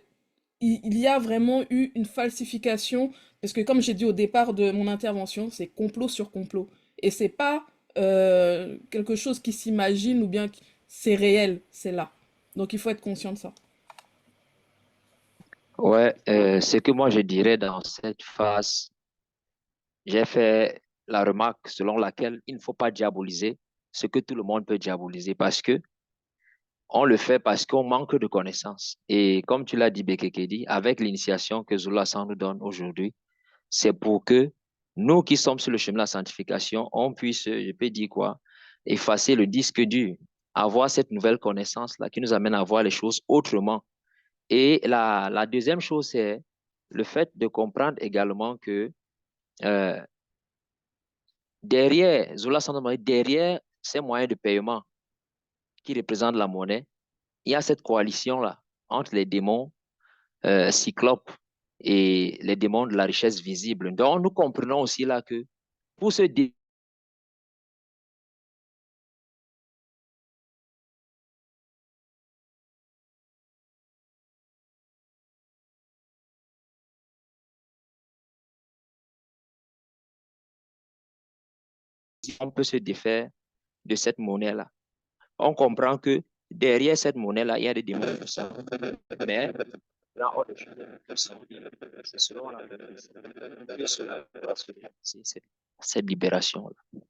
il y a vraiment eu une falsification, parce que comme j'ai dit au départ de mon intervention, c'est complot sur complot. Et c'est pas quelque chose qui s'imagine, ou bien c'est réel, c'est là. Donc il faut être conscient de ça. Ouais, ce que moi je dirais dans cette phase, j'ai fait la remarque selon laquelle il ne faut pas diaboliser ce que tout le monde peut diaboliser, parce que on le fait parce qu'on manque de connaissances. Et comme tu l'as dit, Bekekedi, avec l'initiation que Zula San nous donne aujourd'hui, c'est pour que nous qui sommes sur le chemin de la sanctification, on puisse, je peux dire quoi, effacer le disque dur, avoir cette nouvelle connaissance-là qui nous amène à voir les choses autrement. Et la deuxième chose, c'est le fait de comprendre également que euh, derrière, Zola Sandomari, derrière ces moyens de paiement qui représentent la monnaie, il y a cette coalition-là entre les démons cyclopes et les démons de la richesse visible. Donc, nous comprenons aussi là que pour ce on peut se défaire de cette monnaie-là. On comprend que derrière cette monnaie-là, il y a des démons puissants. Mais là, c'est selon la cette libération-là.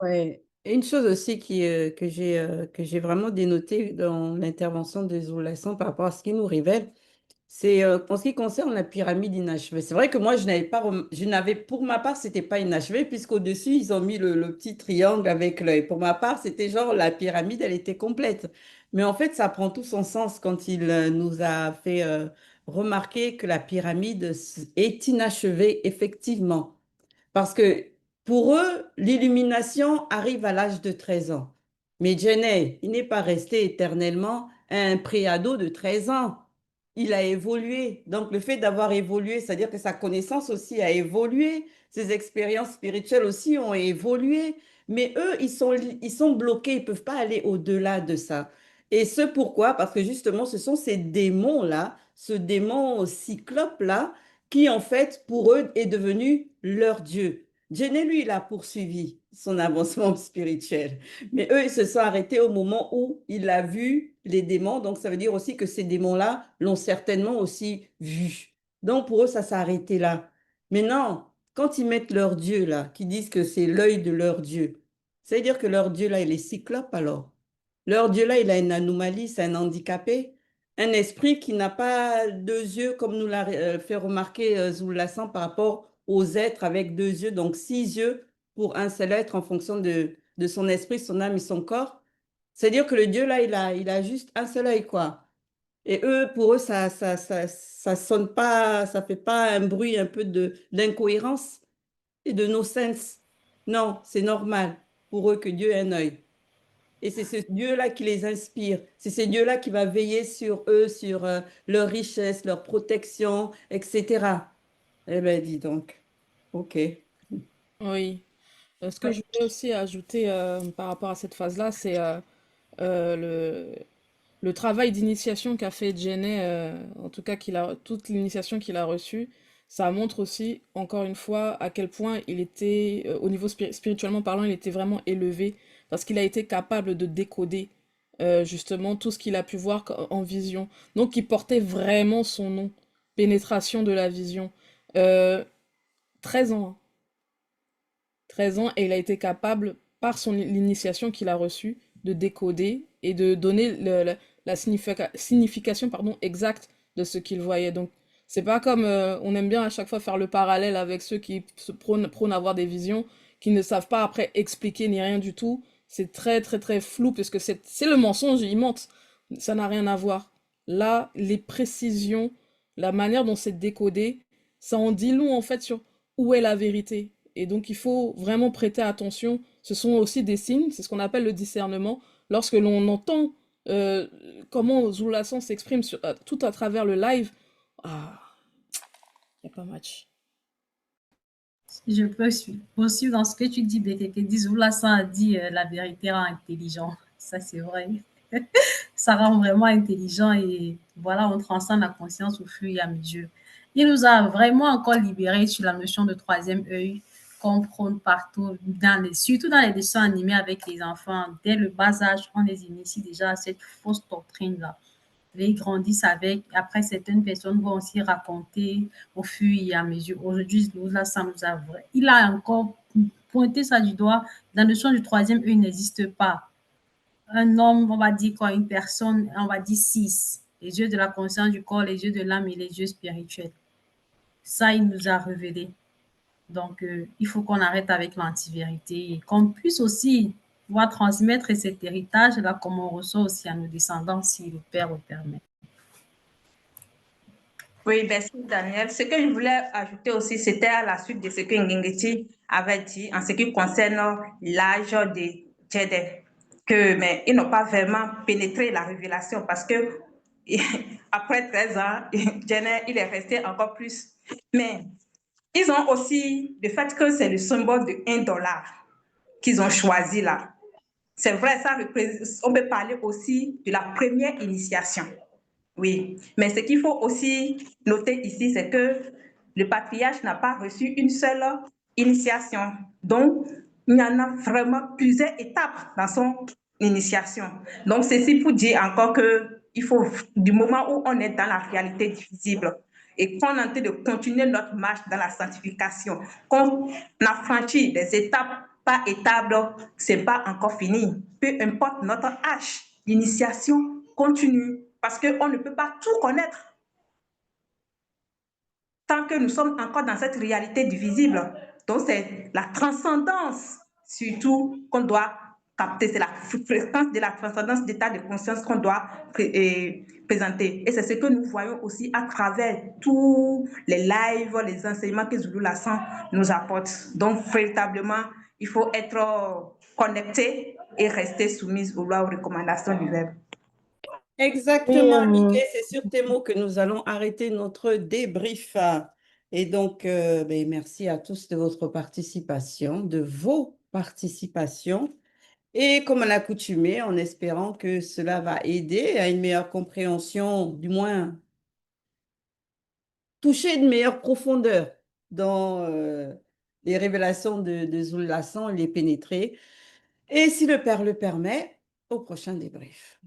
Ouais. Et une chose aussi que j'ai vraiment dénotée dans l'intervention de Zulasan par rapport à ce qu'il nous révèle, C'est en ce qui concerne la pyramide inachevée. C'est vrai que moi, je n'avais, pour ma part, c'était pas inachevé, puisqu'au-dessus, ils ont mis le petit triangle avec l'œil. Pour ma part, c'était genre la pyramide, elle était complète. Mais en fait, ça prend tout son sens quand il nous a fait remarquer que la pyramide est inachevée, effectivement. Parce que pour eux, l'illumination arrive à l'âge de 13 ans. Mais Jenny, il n'est pas resté éternellement un préado de 13 ans. Il a évolué. Donc le fait d'avoir évolué, c'est-à-dire que sa connaissance aussi a évolué, ses expériences spirituelles aussi ont évolué. Mais eux, ils sont bloqués, ils ne peuvent pas aller au-delà de ça. Et ce pourquoi? Parce que justement, ce sont ces démons-là, ce démon cyclope-là, qui en fait, pour eux, est devenu leur Dieu. Jenny, lui, il a poursuivi son avancement spirituel. Mais eux, ils se sont arrêtés au moment où il a vu les démons. Donc, ça veut dire aussi que ces démons-là l'ont certainement aussi vu. Donc, pour eux, ça s'est arrêté là. Maintenant, quand ils mettent leur Dieu là, qui disent que c'est l'œil de leur Dieu, ça veut dire que leur Dieu là, il est cyclope alors. Leur Dieu là, il a une anomalie, c'est un handicapé. Un esprit qui n'a pas deux yeux, comme nous l'a fait remarquer Zoulassant par rapport aux êtres avec deux yeux, donc 6 yeux pour un seul être en fonction de son esprit, son âme et son corps. C'est-à-dire que le Dieu là, il a juste un seul œil, quoi. Et eux, pour eux, ça sonne pas, ça fait pas un bruit un peu d'incohérence et de no-sense. Non, c'est normal pour eux que Dieu ait un œil. Et c'est ce Dieu-là qui les inspire. C'est ce Dieu-là qui va veiller sur eux, sur leur richesse, leur protection, etc. Eh bien, dis donc. OK. Oui. Ce que je voulais aussi ajouter par rapport à cette phase-là, c'est euh, le travail d'initiation qu'a fait Jenny, en tout cas toute l'initiation qu'il a reçue. Ça montre aussi, encore une fois, à quel point il était, au niveau spirituellement parlant, il était vraiment élevé, parce qu'il a été capable de décoder justement tout ce qu'il a pu voir en vision. Donc il portait vraiment son nom, pénétration de la vision. Euh, 13 ans, hein. 13 ans, et il a été capable, par l'initiation qu'il a reçue, de décoder et de donner la signification pardon, exacte de ce qu'il voyait. Donc, c'est pas comme on aime bien à chaque fois faire le parallèle avec ceux qui se prônent avoir des visions, qui ne savent pas après expliquer ni rien du tout. C'est très très très flou, parce que c'est le mensonge, ils mentent. Ça n'a rien à voir. Là, les précisions, la manière dont c'est décodé, ça en dit long en fait sur où est la vérité. Et donc, il faut vraiment prêter attention. Ce sont aussi des signes, c'est ce qu'on appelle le discernement. Lorsque l'on entend euh, comment Zoulassant s'exprime tout à travers le live, ah, il n'y a pas match. Si je peux poursuivre dans ce que tu dis, Bekeke, dit Zoulassant a dit la vérité rend intelligent. Ça, c'est vrai. Ça rend vraiment intelligent et voilà, on transcende la conscience au fur et à mesure. Il nous a vraiment encore libérés sur la notion de troisième œil qu'on prône partout, surtout dans les dessins animés avec les enfants. Dès le bas âge, on les initie déjà à cette fausse doctrine-là. Ils grandissent avec. Après, certaines personnes vont aussi raconter au fur et à mesure. Aujourd'hui, là, ça nous a vrai. Il a encore pointé ça du doigt. La notion du troisième œil n'existe pas. Un homme, on va dire quoi, une personne, on va dire 6. Les yeux de la conscience du corps, les yeux de l'âme et les yeux spirituels. Ça, il nous a révélé. Donc, il faut qu'on arrête avec l'antivérité et qu'on puisse aussi pouvoir transmettre cet héritage-là comme on reçoit aussi à nos descendants si le Père le permet. Oui, merci Daniel. Ce que je voulais ajouter aussi, c'était à la suite de ce que Ngengeti avait dit en ce qui concerne l'âge de Djede, mais ils n'ont pas vraiment pénétré la révélation parce que après 13 ans, Djede, il est resté encore plus. Mais ils ont aussi le fait que c'est le symbole de $1 qu'ils ont choisi là. C'est vrai, ça on peut parler aussi de la première initiation. Oui, mais ce qu'il faut aussi noter ici, c'est que le patriarche n'a pas reçu une seule initiation. Donc, il y en a vraiment plusieurs étapes dans son initiation. Donc, ceci pour dire encore qu'il faut, du moment où on est dans la réalité visible et qu'on est en train de continuer notre marche dans la sanctification, qu'on a franchi des étapes par étapes, ce n'est pas encore fini. Peu importe notre âge, l'initiation continue. Parce qu'on ne peut pas tout connaître. tant que nous sommes encore dans cette réalité divisible. Donc, c'est la transcendance, surtout, qu'on doit capter. C'est la fréquence de la transcendance d'état de conscience qu'on doit présenter. Et c'est ce que nous voyons aussi à travers tous les lives, les enseignements que Zulu Lassan nous apporte. Donc, véritablement, il faut être connecté et rester soumise aux lois, aux recommandations du Verbe. Exactement, Mickey, c'est sur tes mots que nous allons arrêter notre débrief. Et donc, merci à tous de votre participation, de vos participations. Et comme à l'accoutumée, en espérant que cela va aider à une meilleure compréhension, du moins toucher une meilleure profondeur dans les révélations de Zulu Lassan, les pénétrer. Et si le Père le permet, au prochain débrief.